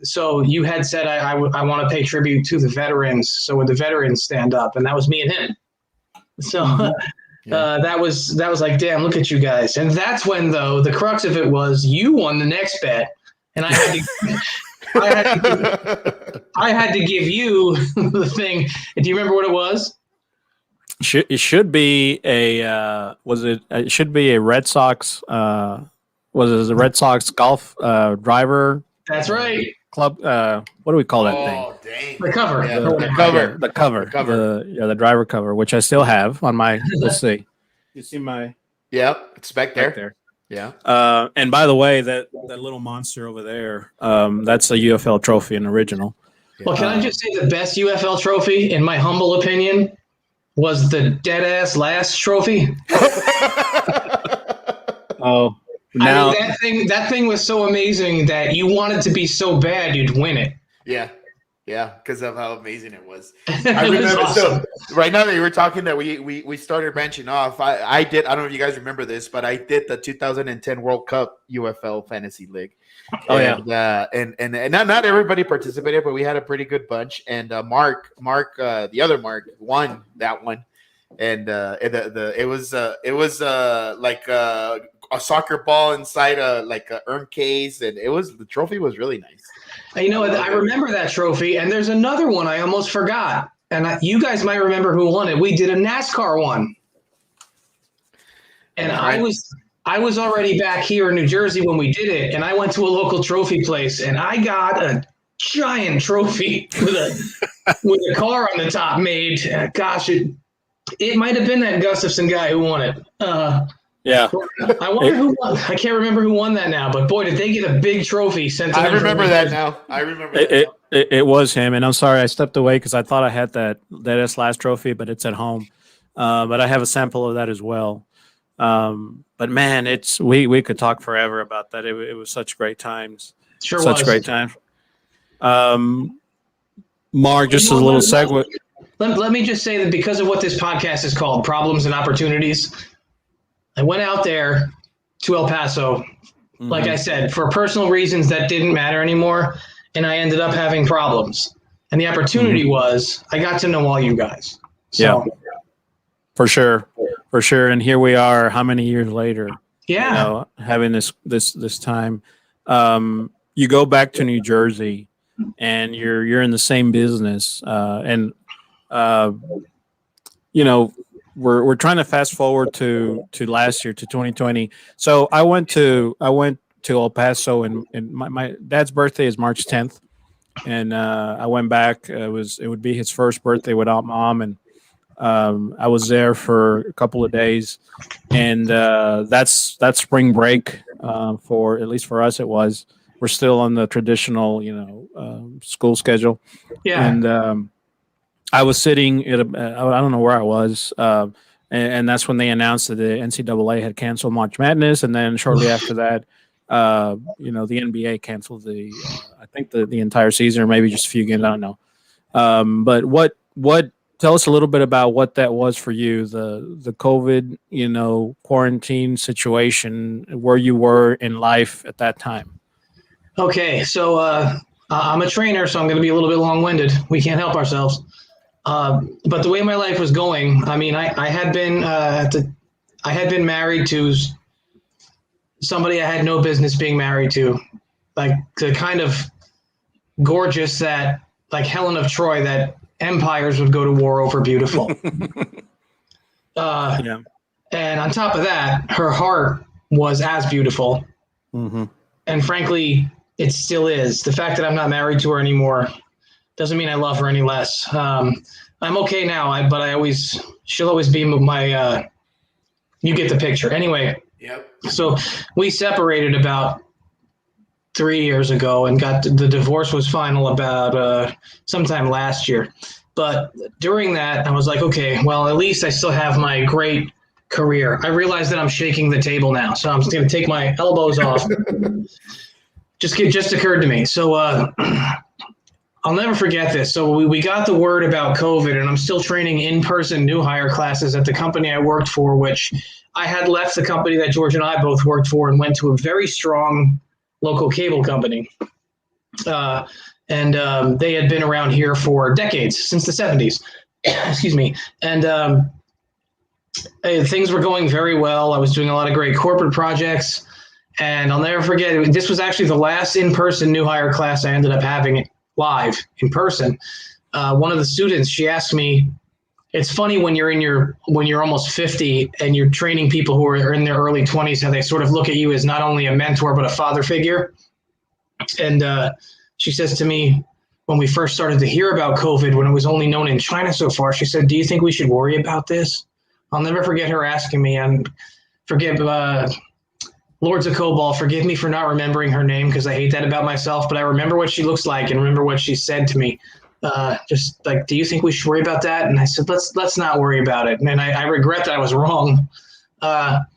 So you had said I want to pay tribute to the veterans. So would the veterans stand up? And that was me and him. So that was like, damn, look at you guys. And that's when, though, the crux of it was you won the next bet, and I had to give you the thing. Do you remember what it was? It should be a it should be a Red Sox. Was it a Red Sox golf driver? That's right. Club. What do we call that thing? Dang. The cover. Yeah, the cover. The cover. The driver cover, which I still have on my. Let's see. You see my? Yep, it's back there. Back there. Yeah. And by the way, that little monster over there, that's a UFL trophy, an original. Well, can I just say the best UFL trophy, in my humble opinion, was the dead ass last trophy. Oh. Now, I mean, that thing was so amazing that you wanted to be so bad you'd win it. Yeah, because of how amazing it was. I remember. Awesome. So right now that you were talking, that we started branching off. I did. I don't know if you guys remember this, but I did the 2010 World Cup UFL Fantasy League. Oh, and not everybody participated, but we had a pretty good bunch. And Mark, the other Mark, won that one. And it was like a soccer ball inside a urn case, and the trophy was really nice. I remember that trophy, and there's another one I almost forgot, and you guys might remember who won it. We did a NASCAR one, and I was already back here in New Jersey when we did it, and I went to a local trophy place, and I got a giant trophy with a car on the top made. Gosh, it might have been that Gustafson guy who won it. Yeah. I wonder who won. I can't remember who won that now, but boy, did they get a big trophy sent to them. I remember that now. It was him, and I'm sorry I stepped away because I thought I had that last trophy, but it's at home. But I have a sample of that as well. But man, we could talk forever about that. It was such great times. Sure such was. Great time. Mark, just as a little segue. Let me just say that because of what this podcast is called, Problems and Opportunities, I went out there to El Paso, like I said, for personal reasons that didn't matter anymore, and I ended up having problems. And the opportunity was I got to know all you guys. So, for sure. And here we are, how many years later? Yeah, having this time. You go back to New Jersey. and you're in the same business, and you know, we're trying to fast forward to last year, to 2020. So I went to El Paso, and my dad's birthday is March 10th, and I went back. It would be his first birthday without mom, and I was there for a couple of days, and that's spring break, for at least for us. It was. We're still on the traditional, school schedule, Yeah. and I was sitting at I don't know where I was, and that's when they announced that the NCAA had canceled March Madness, and then shortly after that, the NBA canceled I think the entire season, or maybe just a few games. I don't know. But what tell us a little bit about what that was for you, the COVID, quarantine situation, where you were in life at that time. Okay, so I'm a trainer, so I'm going to be a little bit long-winded. We can't help ourselves. But the way my life was going, I mean, I had been married to somebody I had no business being married to, like the kind of gorgeous that, like Helen of Troy, that empires would go to war over beautiful. Yeah. And on top of that, her heart was as beautiful. Mm-hmm. And frankly, it still is. The fact that I'm not married to her anymore doesn't mean I love her any less. I'm okay now, but she'll always be my, you get the picture. Anyway. Yep. So we separated about 3 years ago, and the divorce was final about sometime last year. But during that, I was like, okay, well, at least I still have my great career. I realize that I'm shaking the table now, so I'm just going to take my elbows off. Just occurred to me. So I'll never forget this. So we got the word about COVID, and I'm still training in-person new hire classes at the company I worked for, which I had left the company that George and I both worked for and went to a very strong local cable company. And they had been around here for decades, since the 70s. Excuse me. And things were going very well. I was doing a lot of great corporate projects. And I'll never forget, this was actually the last in-person new hire class I ended up having live in person. One of the students, she asked me, it's funny when you're almost 50 and you're training people who are in their early 20s, how they sort of look at you as not only a mentor, but a father figure. And she says to me, when we first started to hear about COVID, when it was only known in China so far, she said, do you think we should worry about this? I'll never forget her asking me, and Lords of Cobalt, forgive me for not remembering her name because I hate that about myself, but I remember what she looks like and remember what she said to me. Just like, do you think we should worry about that? And I said, let's not worry about it. And I regret that I was wrong. But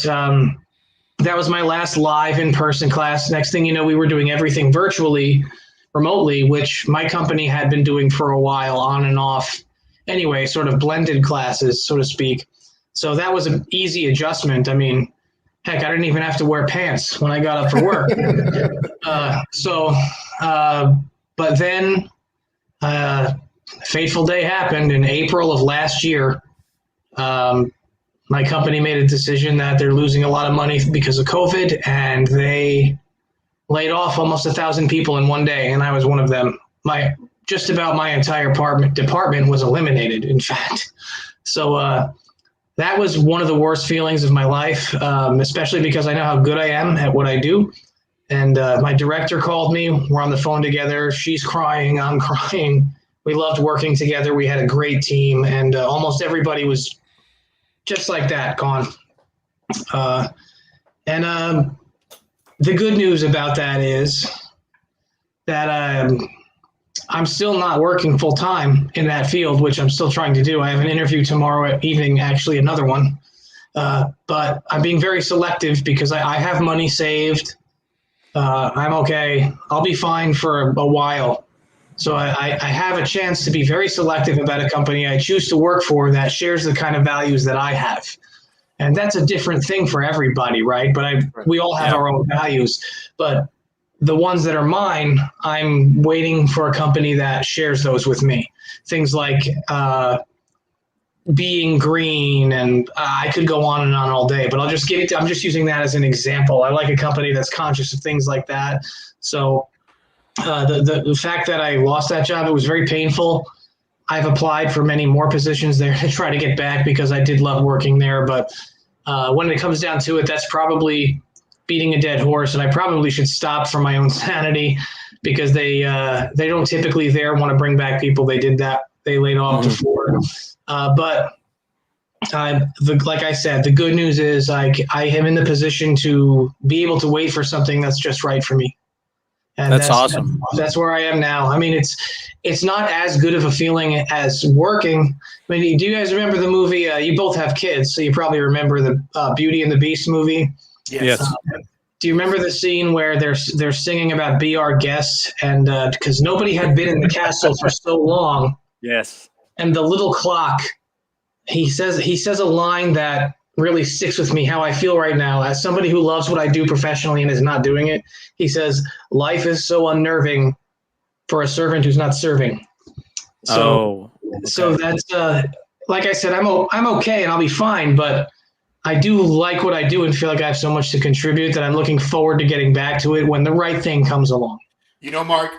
that was my last live in-person class. Next thing you know, we were doing everything virtually, remotely, which my company had been doing for a while, on and off. Anyway, sort of blended classes, so to speak. So that was an easy adjustment. I mean, heck, I didn't even have to wear pants when I got up for work. But then fateful day happened in April of last year. My company made a decision that they're losing a lot of money because of COVID, and they laid off almost 1,000 people in one day, and I was one of them. Just about my entire department was eliminated, in fact. So that was one of the worst feelings of my life, especially because I know how good I am at what I do. And my director called me. We're on the phone together. She's crying. I'm crying. We loved working together. We had a great team, and almost everybody was just like that, gone. And the good news about that is that I'm still not working full time in that field, which I'm still trying to do. I have an interview tomorrow evening, actually another one. But I'm being very selective because I have money saved. I'm okay. I'll be fine for a while. So I have a chance to be very selective about a company I choose to work for that shares the kind of values that I have. And that's a different thing for everybody, right? But we all have our own values. But the ones that are mine, I'm waiting for a company that shares those with me. Things like being green, and I could go on and on all day, but I'm just using that as an example. I like a company that's conscious of things like that. So The fact that I lost that job, it was very painful. I've applied for many more positions there to try to get back because I did love working there. But when it comes down to it, that's probably beating a dead horse, and I probably should stop for my own sanity because they don't typically there want to bring back people. They did that. They laid off before. But like I said, the good news is I am in the position to be able to wait for something that's just right for me. And that's awesome. That's where I am now. I mean, it's not as good of a feeling as working. I mean, do you guys remember the movie? You both have kids, so you probably remember the Beauty and the Beast movie. Yes. Do you remember the scene where they're singing about "Be Our Guest" and because nobody had been in the castle for so long? Yes. And the little clock, he says a line that really sticks with me, how I feel right now as somebody who loves what I do professionally and is not doing it. He says, "Life is so unnerving for a servant who's not serving." So, so that's like I said, I'm okay and I'll be fine, but I do like what I do and feel like I have so much to contribute that I'm looking forward to getting back to it when the right thing comes along. You know, Mark,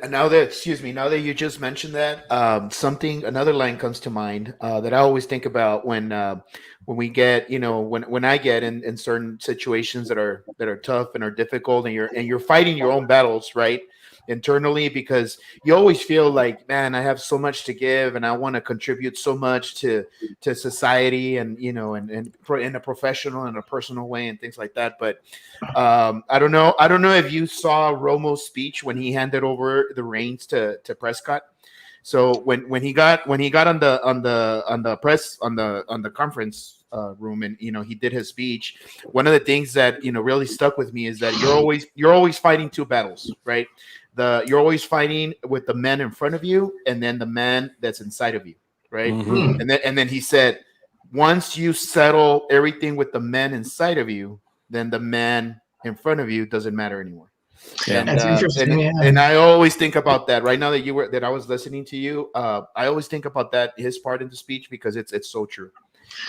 now that you just mentioned that, another line comes to mind that I always think about when we get, when I get in certain situations that are tough and are difficult, and you're fighting your own battles, right? Internally, because you always feel like, man, I have so much to give and I want to contribute so much to society and and in a professional and a personal way and things like that. But I don't know if you saw Romo's speech when he handed over the reins to Prescott. So when he got on the conference room and he did his speech, one of the things that really stuck with me is that you're always fighting two battles, right? You're always fighting with the man in front of you and then the man that's inside of you, right? And then he said, once you settle everything with the man inside of you, then the man in front of you doesn't matter anymore. Yeah, that's interesting. And I always think about that right now that I was listening to you. I always think about his part in the speech because it's so true.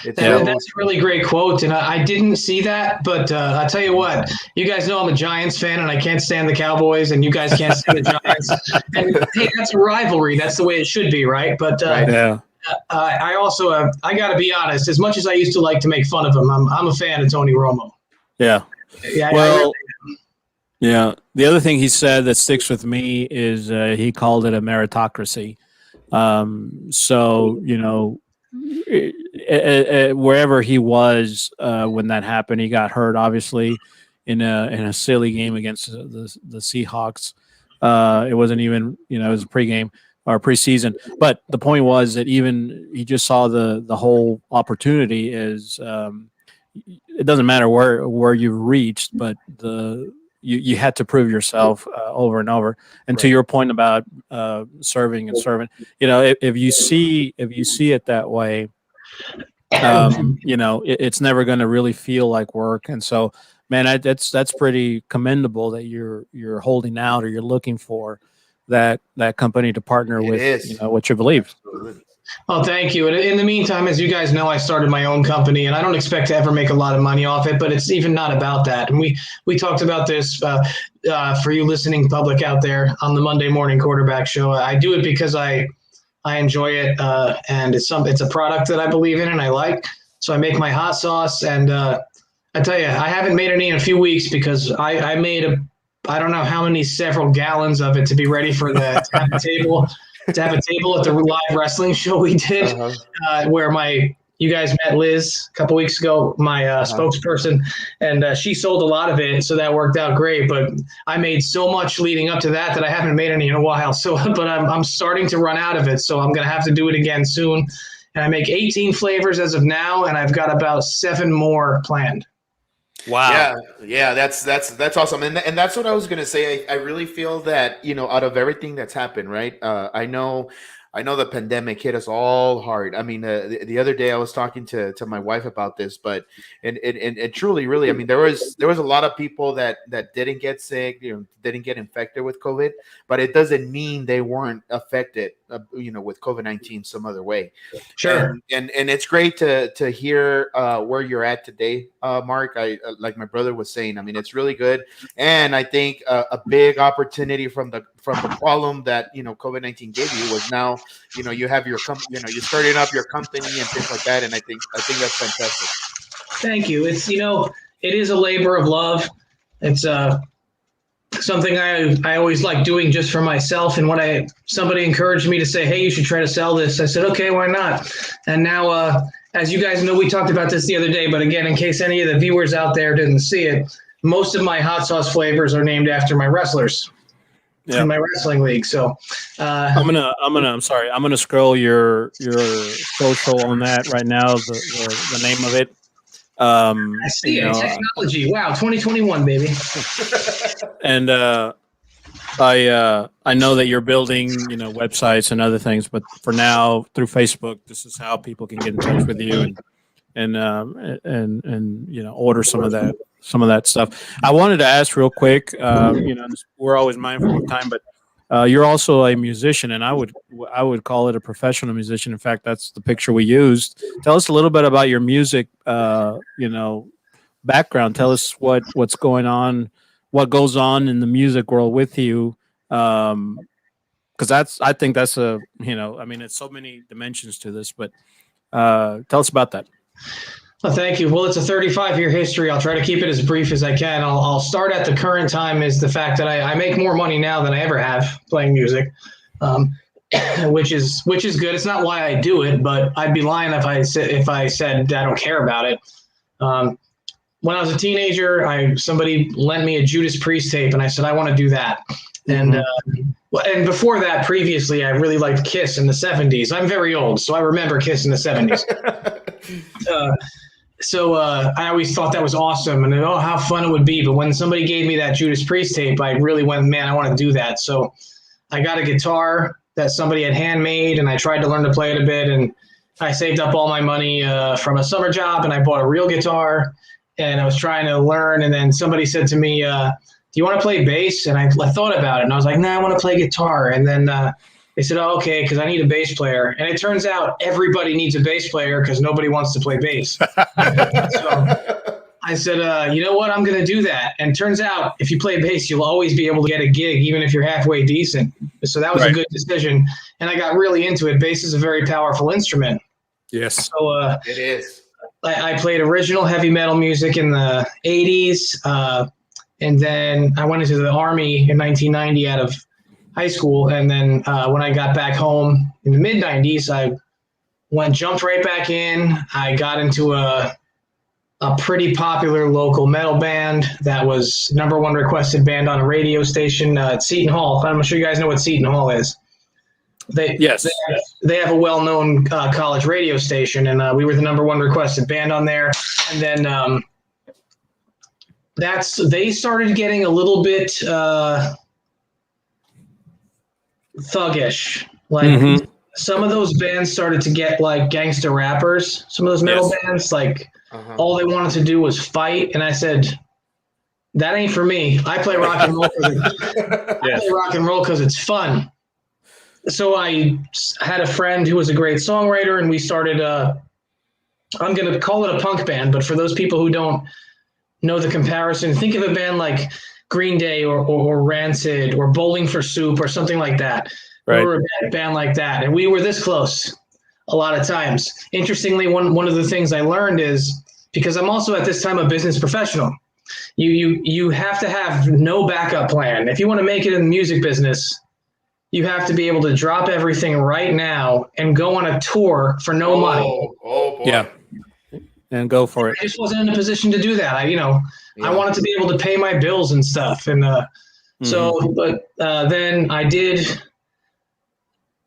That's a really great quote, and I didn't see that, but I'll tell you what, you guys know I'm a Giants fan, and I can't stand the Cowboys, and you guys can't stand the Giants. And hey, that's a rivalry. That's the way it should be, right? But I also I got to be honest. As much as I used to like to make fun of him, I'm a fan of Tony Romo. Yeah. Yeah. Well, yeah. The other thing he said that sticks with me is he called it a meritocracy. So wherever he was when that happened, he got hurt obviously in a silly game against the Seahawks. It wasn't even it was a pregame or preseason, but the point was that even he just saw the whole opportunity is it doesn't matter where you've reached, but you had to prove yourself over and over. And to your point about serving and servant, if you see it that way, it's never going to really feel like work. And so, man, that's pretty commendable that you're holding out or you're looking for that company to partner with, what you believe. Absolutely. Oh, thank you. And in the meantime, as you guys know, I started my own company, and I don't expect to ever make a lot of money off it, but it's even not about that. And we talked about this for you listening public out there on the Monday Morning Quarterback Show. I do it because I enjoy it, and it's a product that I believe in and I like. So I make my hot sauce, and I tell you, I haven't made any in a few weeks because I made I don't know how many several gallons of it to be ready for to have a table. To have a table at the live wrestling show we did, where you guys met Liz a couple weeks ago, my spokesperson, and she sold a lot of it, so that worked out great. But I made so much leading up to that I haven't made any in a while. So, but I'm starting to run out of it, so I'm gonna have to do it again soon. And I make 18 flavors as of now, and I've got about 7 more planned. Wow. Yeah, that's awesome. And that's what I was going to say. I really feel that, out of everything that's happened, right? I know I know the pandemic hit us all hard. I mean, the other day I was talking to my wife about this, but and truly, really, I mean, there was a lot of people that didn't get sick, didn't get infected with COVID, but it doesn't mean they weren't affected, with COVID-19 some other way. Sure. And it's great to hear where you're at today, Mark. I like my brother was saying. I mean, it's really good, and I think a big opportunity from the problem that COVID-19 gave you was now you have your you're starting up your company and things like that, and I think that's fantastic. Thank you. It's it is a labor of love. It's something I always like doing just for myself. And when somebody encouraged me to say, hey, you should try to sell this, I said, okay, why not? And now, as you guys know, we talked about this the other day, but again, in case any of the viewers out there didn't see it, most of my hot sauce flavors are named after my wrestlers in my wrestling league. So I'm gonna scroll your social on that right now. The name of it. I see it. Technology. Wow, 2021, baby. And I know that you're building, websites and other things, but for now, through Facebook, this is how people can get in touch with you and order some of that stuff. I wanted to ask real quick. We're always mindful of time, but you're also a musician, and I would call it a professional musician. In fact, that's the picture we used. Tell us a little bit about your music, background. Tell us what's going on, what goes on in the music world with you, because I think that's it's so many dimensions to this. But tell us about that. Well, thank you. Well, it's a 35-year history. I'll try to keep it as brief as I can. I'll start at the current time is the fact that I make more money now than I ever have playing music, which is good. It's not why I do it, but I'd be lying if I said I don't care about it. When I was a teenager, somebody lent me a Judas Priest tape, and I said I want to do that. And and before that, previously, I really liked Kiss in the 70s. I'm very old, so I remember Kiss in the 70s. So I always thought that was awesome, and how fun it would be. But when somebody gave me that Judas Priest tape, I really went, man, I want to do that. So I got a guitar that somebody had handmade, and I tried to learn to play it a bit. And I saved up all my money from a summer job, and I bought a real guitar, and I was trying to learn. And then somebody said to me, do you want to play bass? And I thought about it, and I was like, nah, I want to play guitar. And then they said, oh, okay, because I need a bass player. And it turns out everybody needs a bass player because nobody wants to play bass. So I said, you know what? I'm going to do that. And turns out if you play bass, you'll always be able to get a gig, even if you're halfway decent. So that was a good decision. And I got really into it. Bass is a very powerful instrument. Yes. So it is. I played original heavy metal music in the 80s. And then I went into the Army in 1990 out of high school, and then when I got back home in the mid 90s, I jumped right back in. I got into a pretty popular local metal band that was #1 requested band on a radio station at Seton Hall. I'm sure you guys know what Seton Hall is. They have a well-known college radio station, and we were the #1 requested band on there. And then they started getting a little bit thuggish. Like some of those bands started to get like gangster rappers. Some of those metal bands, like all they wanted to do was fight. And I said, that ain't for me. I play rock and roll because it's fun. So I had a friend who was a great songwriter, and we started I'm going to call it a punk band, but for those people who don't know the comparison, think of a band like Green Day or Rancid or Bowling for Soup or something like that. Right. We were a band like that, and we were this close a lot of times. Interestingly, one of the things I learned is, because I'm also at this time a business professional, you have to have no backup plan. If you want to make it in the music business, you have to be able to drop everything right now and go on a tour for no money. Oh boy. Yeah. And go for it. I just wasn't in a position to do that. I wanted to be able to pay my bills and stuff. And then I did.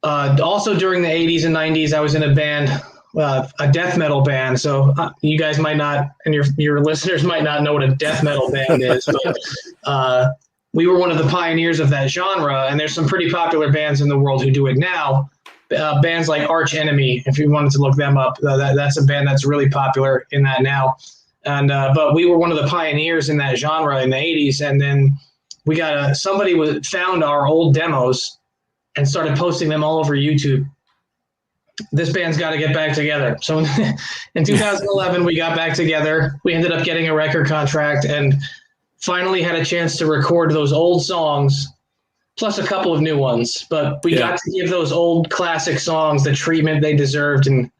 Also during the 80s and 90s, I was in a band, a death metal band. So you guys might not, and your listeners might not know what a death metal band is, but we were one of the pioneers of that genre. And there's some pretty popular bands in the world who do it now. bands like Arch Enemy, if you wanted to look them up, that's a band that's really popular in that now. And but we were one of the pioneers in that genre in the 80s. And then we got somebody found our old demos and started posting them all over YouTube. This band's got to get back together. So in 2011, we got back together. We ended up getting a record contract and finally had a chance to record those old songs, plus a couple of new ones. But we got to give those old classic songs the treatment they deserved. And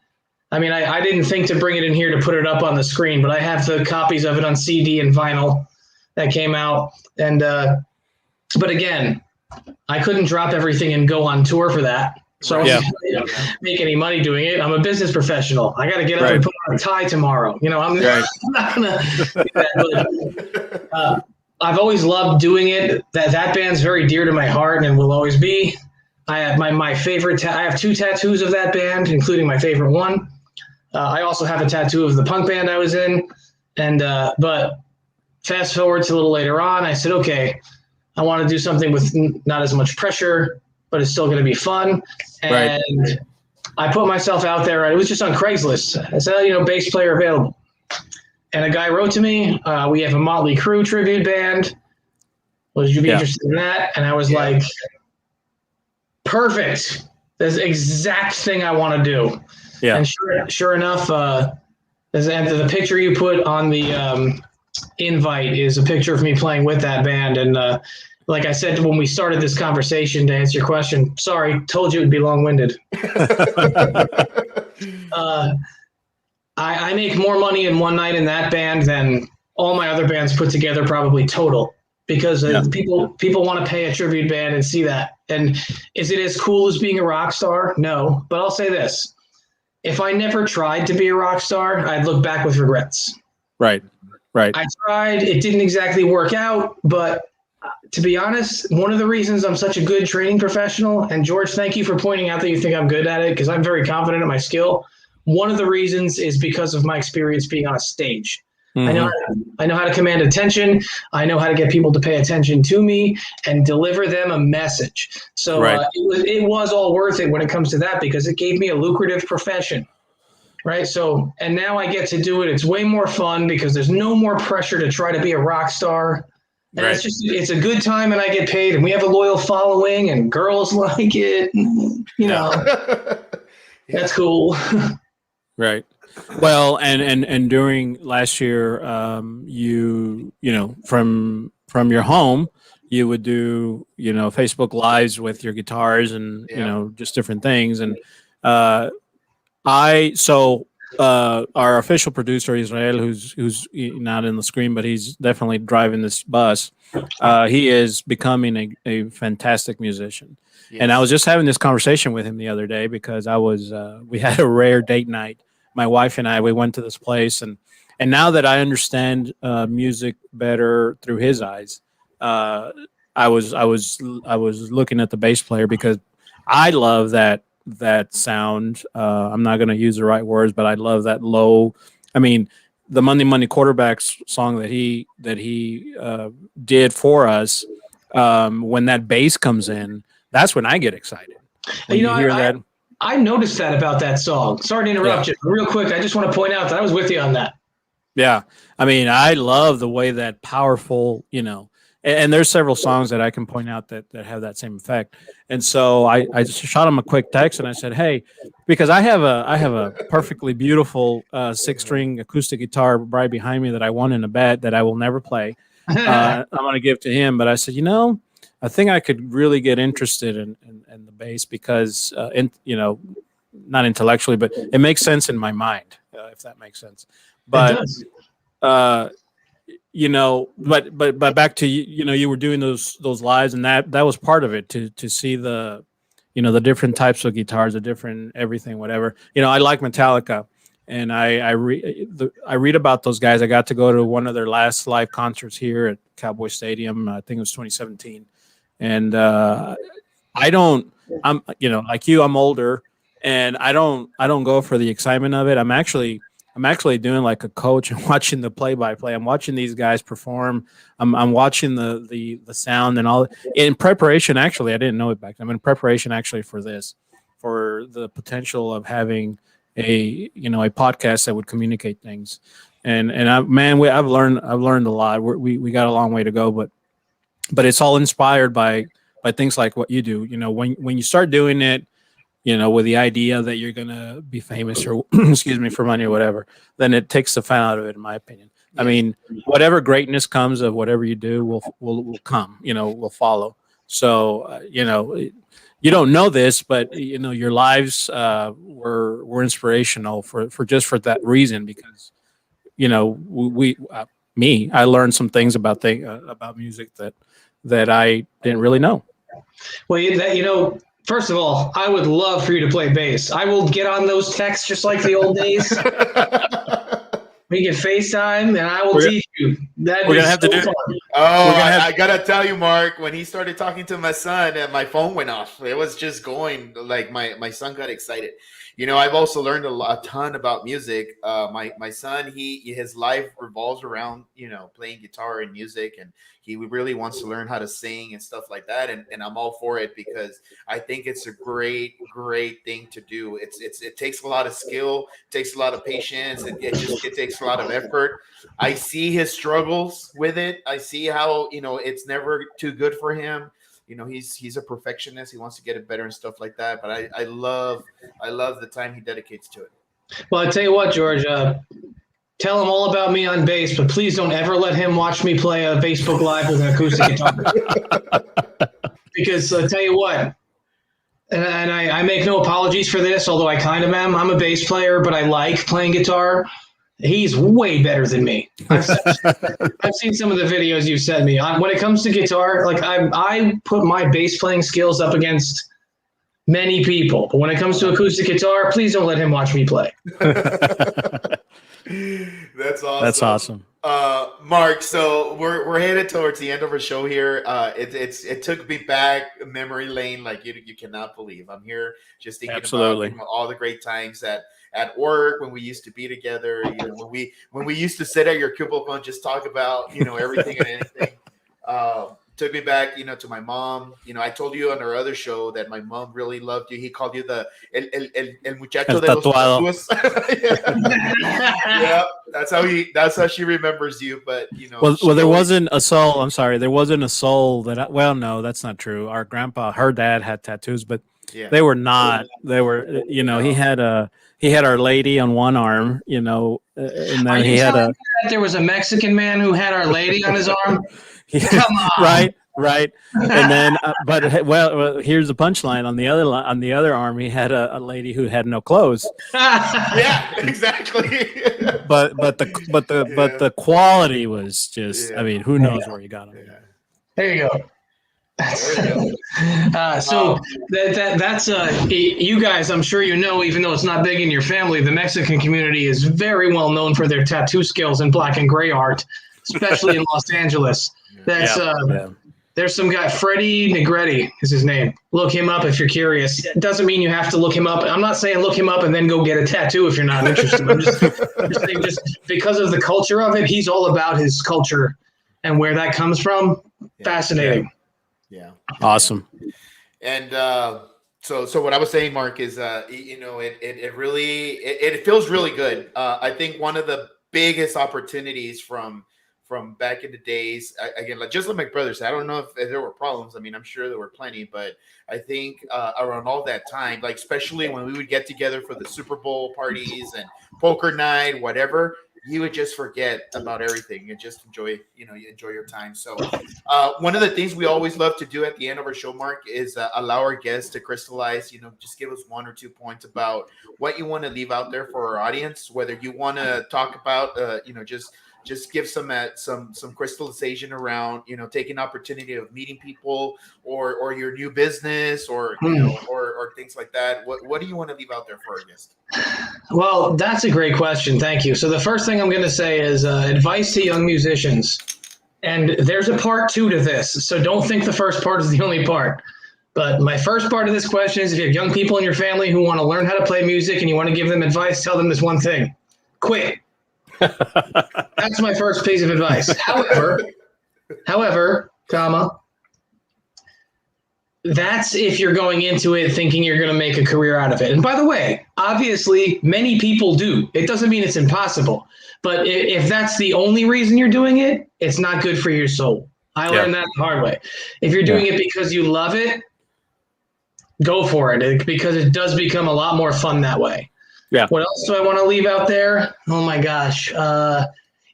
I mean, I didn't think to bring it in here to put it up on the screen, but I have the copies of it on CD and vinyl that came out. And but again, I couldn't drop everything and go on tour for that. So I wasn't going to make any money doing it. I'm a business professional. I got to get up and put on a tie tomorrow. You know, I'm not going to do that. But, I've always loved doing it. That band's very dear to my heart and will always be. I have my favorite. I have 2 tattoos of that band, including my favorite one. I also have a tattoo of the punk band I was in. And but fast forward to a little later on, I said, okay, I want to do something with not as much pressure, but it's still going to be fun. And I put myself out there. It was just on Craigslist. I said, you know, bass player available. And a guy wrote to me, we have a Motley Crue tribute band. Would you be interested in that? And I was like, perfect. That's the exact thing I want to do. Yeah. And sure enough, the picture you put on the invite is a picture of me playing with that band. And like I said when we started this conversation, to answer your question, sorry, told you it would be long-winded. I make more money in one night in that band than all my other bands put together probably total, because people want to pay a tribute band and see that. And is it as cool as being a rock star? No, but I'll say this. If I never tried to be a rock star, I'd look back with regrets. Right. I tried. It didn't exactly work out, but to be honest, one of the reasons I'm such a good training professional, and George, thank you for pointing out that you think I'm good at it, because I'm very confident in my skill. One of the reasons is because of my experience being on a stage. Mm-hmm. I know how to command attention. I know how to get people to pay attention to me and deliver them a message. So it was all worth it when it comes to that, because it gave me a lucrative profession. Right. So, and now I get to do it. It's way more fun because there's no more pressure to try to be a rock star. And it's a good time and I get paid and we have a loyal following and girls like it. You know, that's cool. Right. Well, and during last year, you know, from your home, you would do, you know, Facebook Lives with your guitars and, you know, just different things. And our official producer, Israel, who's not in the screen, but he's definitely driving this bus. He is becoming a fantastic musician. Yes. And I was just having this conversation with him the other day because we had a rare date night. My wife and we went to this place, and now that I understand music better through his eyes, I was looking at the bass player because I love that sound. I'm not going to use the right words, but I love that low. I mean, the Monday Quarterbacks song that he did for us. When that bass comes in, that's when I get excited. When you hear that. I noticed that about that song. Sorry to interrupt you. Real quick, I just want to point out that I was with you on that. Yeah. I mean, I love the way that powerful, you know, and there's several songs that I can point out that have that same effect. And so I just shot him a quick text and I said, hey, because I have a perfectly beautiful 6-string acoustic guitar right behind me that I won in a bet that I will never play. I'm going to give to him. But I said, you know, I think I could really get interested in the bass because, you know, not intellectually, but it makes sense in my mind, if that makes sense. But, you know, but back to, you know, you were doing those lives and that was part of it to see the, you know, the different types of guitars, the different everything, whatever. You know, I like Metallica and I read about those guys. I got to go to one of their last live concerts here at Cowboy Stadium. I think it was 2017. And I'm, you know, like you, I'm older and I don't go for the excitement of it. I'm actually doing like a coach and watching the play-by-play. I'm watching these guys perform. I'm watching the sound and all in preparation. Actually, I didn't know it back then. I'm in preparation actually for this. for the potential of having a podcast that would communicate things. And I've learned a lot. We got a long way to go, but it's all inspired by things like what you do. When you start doing it, with the idea that you're gonna be famous or excuse me, for money or whatever, then it takes the fun out of it, in my opinion. I mean, whatever greatness comes of whatever you do will come, will follow. So, you don't know this, but your lives were inspirational for that reason, because I learned some things about music that I didn't really know. Well, first of all, I would love for you to play bass. I will get on those texts just like the old days. We can FaceTime, and I will teach you. We're gonna have to do. Fun. I gotta tell you, Mark. When he started talking to my son, my phone went off. It was just going like my son got excited. I've also learned a ton about music. My son, his life revolves around playing guitar and music, and he really wants to learn how to sing and stuff like that. And I'm all for it, because I think it's a great thing to do. It takes a lot of skill, takes a lot of patience, and it takes a lot of effort. I see his struggles with it. I see how it's never too good for him. He's a perfectionist. He wants to get it better and stuff like that. But I love the time he dedicates to it. Well, I tell you what, George, tell him all about me on bass, but please don't ever let him watch me play a Facebook Live with an acoustic guitar. Because I tell you what, and I make no apologies for this, although I kind of am. I'm a bass player, but I like playing guitar. He's way better than me. I've seen some of the videos you've sent me. When it comes to guitar, like I put my bass playing skills up against many people. But when it comes to acoustic guitar, please don't let him watch me play. That's awesome. That's awesome. Mark, so we're headed towards the end of our show here. It took me back memory lane like you cannot believe. I'm here just thinking about all the great times at work when we used to be together. When we used to sit at your cubicle and just talk about everything and anything. Took me back, to my mom. I told you on our other show that my mom really loved you. He called you el muchacho de los tatuados. Yeah, that's how she remembers you. But well, there wasn't a soul. I'm sorry, there wasn't a soul that. Well, no, that's not true. Our grandpa, her dad had tattoos, but they were not. They were, he had Our Lady on one arm, and then he had a. There was a Mexican man who had Our Lady on his arm. Come on. Right. And then, well, here's the punchline. On the other arm, he had a lady who had no clothes. Yeah, exactly. but the quality was just. I mean, who knows where you got them? There you go. So that's you guys. I'm sure even though it's not big in your family, the Mexican community is very well known for their tattoo skills and black and gray art, especially in Los Angeles. That's There's some guy, Freddie Negretti is his name. Look him up if you're curious. It doesn't mean you have to look him up. I'm not saying look him up and then go get a tattoo if you're not interested. I'm just saying, just because of the culture of it, he's all about his culture and where that comes from. Fascinating. Yeah. Awesome. And so what I was saying, Mark, is it really feels really good. I think one of the biggest opportunities from back in the days, again, just like my brother said, I don't know if there were problems. I mean, I'm sure there were plenty, but I think around all that time, like especially when we would get together for the Super Bowl parties and poker night, whatever, you would just forget about everything and just enjoy your time. So one of the things we always love to do at the end of our show, Mark, is allow our guests to crystallize, just give us 1 or 2 points about what you want to leave out there for our audience, whether you want to talk about, just give some crystallization around, taking opportunity of meeting people or your new business or things like that. What do you want to leave out there for our guests? Well, that's a great question. Thank you. So the first thing I'm going to say is advice to young musicians. And there's a part 2 to this. So don't think the first part is the only part. But my first part of this question is if you have young people in your family who want to learn how to play music and you want to give them advice, tell them this one thing: quit. That's my first piece of advice. However, that's if you're going into it thinking you're going to make a career out of it. And by the way, obviously, many people do. It doesn't mean it's impossible. But if that's the only reason you're doing it, it's not good for your soul. I learned that the hard way. If you're doing it because you love it, go for it, because it does become a lot more fun that way. Yeah. What else do I want to leave out there? Oh, my gosh.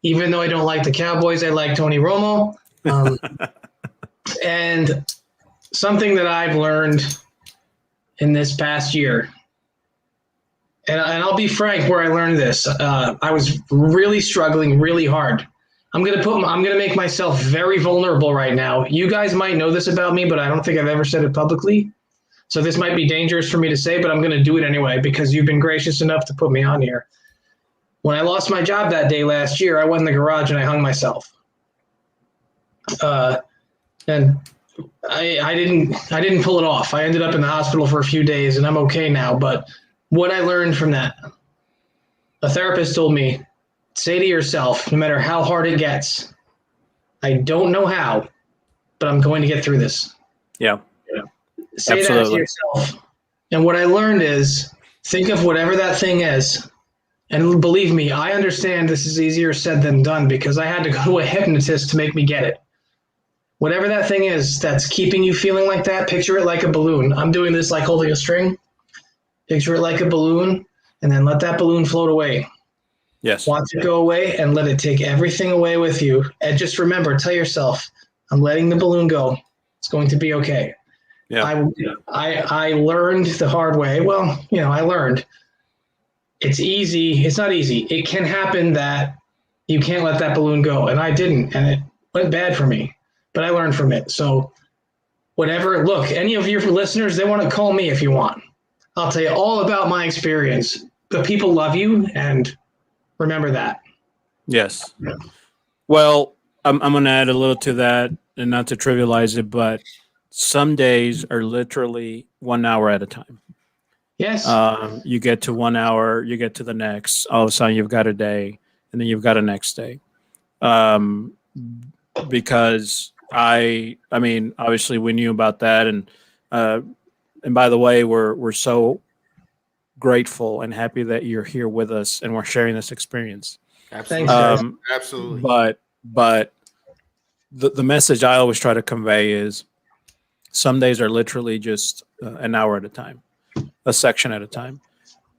Even though I don't like the Cowboys, I like Tony Romo. And something that I've learned in this past year, and I'll be frank where I learned this. I was really struggling really hard. I'm gonna make myself very vulnerable right now. You guys might know this about me, but I don't think I've ever said it publicly. So this might be dangerous for me to say, but I'm gonna do it anyway because you've been gracious enough to put me on here. When I lost my job that day last year, I went in the garage and I hung myself. And I didn't pull it off. I ended up in the hospital for a few days and I'm okay now. But what I learned from that, a therapist told me, say to yourself, no matter how hard it gets, I don't know how, but I'm going to get through this. Yeah. Say Absolutely. that to yourself. And what I learned is think of whatever that thing is. And believe me, I understand this is easier said than done because I had to go to a hypnotist to make me get it. Whatever that thing is that's keeping you feeling like that, picture it like a balloon. I'm doing this like holding a string. Picture it like a balloon, and then let that balloon float away. Yes. Watch it go away and let it take everything away with you. And just remember, tell yourself, I'm letting the balloon go. It's going to be okay. Yeah. I learned the hard way. Well, I learned. It's easy. It's not easy. It can happen that you can't let that balloon go. And I didn't. And it went bad for me. But I learned from it. So whatever, look, any of your listeners, they want to call me if you want. I'll tell you all about my experience. But people love you, and remember that. Yes. Well, I'm going to add a little to that, and not to trivialize it, but some days are literally 1 hour at a time. Yes. You get to 1 hour, you get to the next. All of a sudden, you've got a day, and then you've got a next day. Because I mean, obviously, we knew about that, and by the way, we're so grateful and happy that you're here with us, and we're sharing this experience. Absolutely. Thanks, guys. Absolutely. But the message I always try to convey is some days are literally just an hour at a time, a section at a time.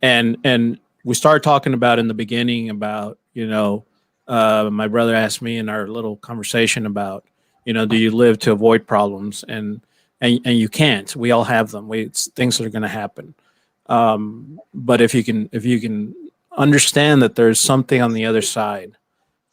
And we started talking about in the beginning about, my brother asked me in our little conversation about, do you live to avoid problems? And you can't. We all have them. It's things that are going to happen. But if you can understand that there's something on the other side,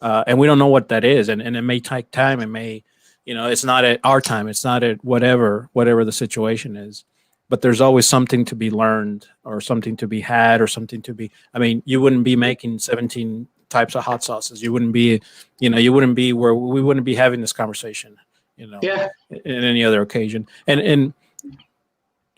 and we don't know what that is, and it may take time. It may, it's not at our time. It's not at whatever the situation is. But there's always something to be learned, or something to be had, or something to be. I mean, you wouldn't be making 17 types of hot sauces. You wouldn't be, you wouldn't be where we wouldn't be having this conversation. Yeah. In any other occasion, and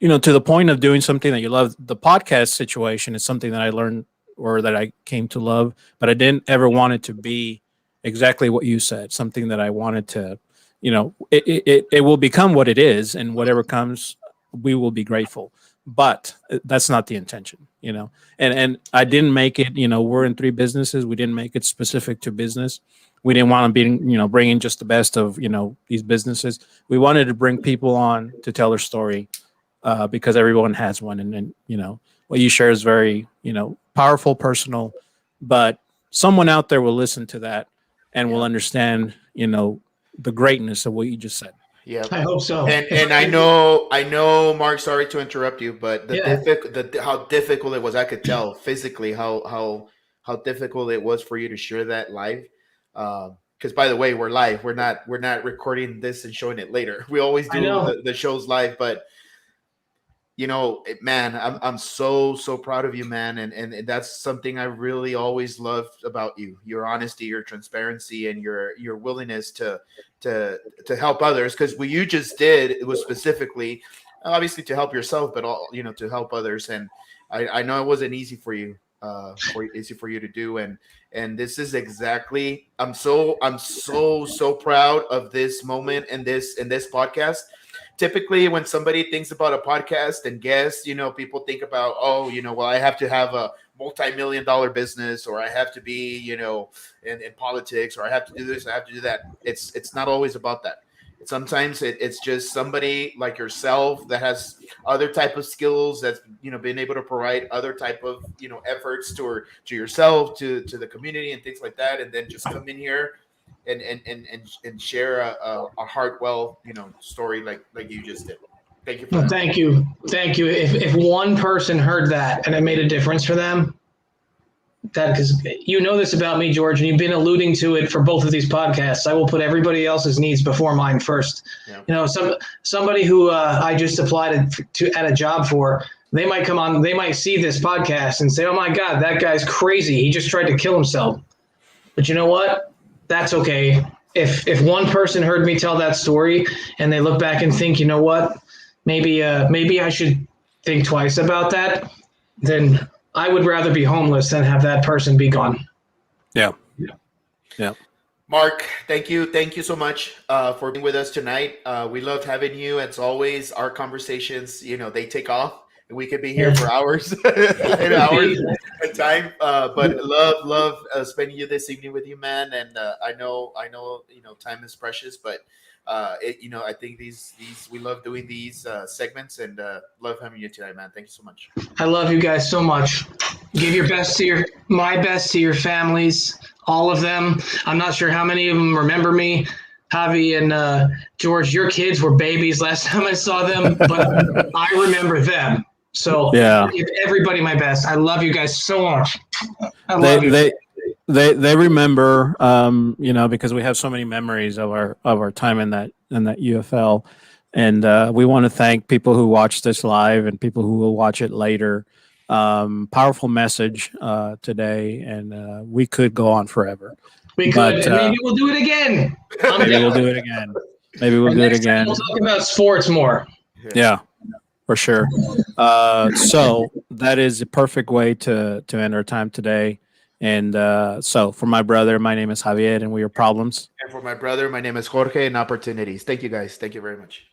to the point of doing something that you love. The podcast situation is something that I learned, or that I came to love, but I didn't ever want it to be exactly what you said. Something that I wanted to, it will become what it is, and whatever comes, we will be grateful. But that's not the intention, and I didn't make it, we're in 3 businesses. We didn't make it specific to business. We didn't want to be, bring in just the best of, these businesses. We wanted to bring people on to tell their story, because everyone has one. And then, what you share is very, powerful, personal, but someone out there will listen to that and will understand, the greatness of what you just said. Yeah, I hope so. And I know, Mark. Sorry to interrupt you, but how difficult it was, I could tell physically how difficult it was for you to share that live. Because by the way, we're live. We're not recording this and showing it later. We always do the shows live, but man, I'm so proud of you, man, and that's something I really always loved about you: your honesty, your transparency, and your willingness to help others. Because what you just did, it was specifically, obviously, to help yourself, but all to help others. And I know it wasn't easy for you, for you to do, and this is exactly. I'm so proud of this moment and this podcast. typically when somebody thinks about a podcast and guests, people think about, oh, well, I have to have a multi-million-dollar business, or I have to be, in politics, or I have to do this, I have to do that. It's not always about that. Sometimes it's just somebody like yourself that has other type of skills, that's been able to provide other type of efforts to yourself, to the community and things like that, and then just come in here and share a heartwell story like you just did. Thank you for that. Thank you. If one person heard that and it made a difference for them, that, because you know this about me, George, and you've been alluding to it for both of these podcasts. I will put everybody else's needs before mine first. Yeah. Somebody who I just applied at a job for, they might come on, they might see this podcast and say, "Oh my God, that guy's crazy. He just tried to kill himself." But you know what? That's okay. If one person heard me tell that story and they look back and think, you know what, maybe I should think twice about that, then I would rather be homeless than have that person be gone. Yeah. Mark, thank you so much for being with us tonight. We loved having you. As always, our conversations, they take off, and we could be here for hours and hours at time. But love spending you this evening with you, man. And I know, time is precious, but I think these we love doing these segments, and love having you tonight, man. Thank you so much. I love you guys so much. Give your best to my best to your families, all of them. I'm not sure how many of them remember me. Javi and George, your kids were babies last time I saw them, but I remember them. So yeah, give everybody my best. I love you guys so much. I love you. They remember, because we have so many memories of our time in that UFL, and we want to thank people who watched this live and people who will watch it later. Powerful message today, and we could go on forever. We could, and maybe we'll do it again. Maybe we'll do it again. Maybe we'll do it again. We'll talk about sports more. Yeah. For sure. So that is a perfect way to end our time today. And so for my brother, my name is Javier, and we are Problems. And for my brother, my name is Jorge, and Opportunities. Thank you, guys. Thank you very much.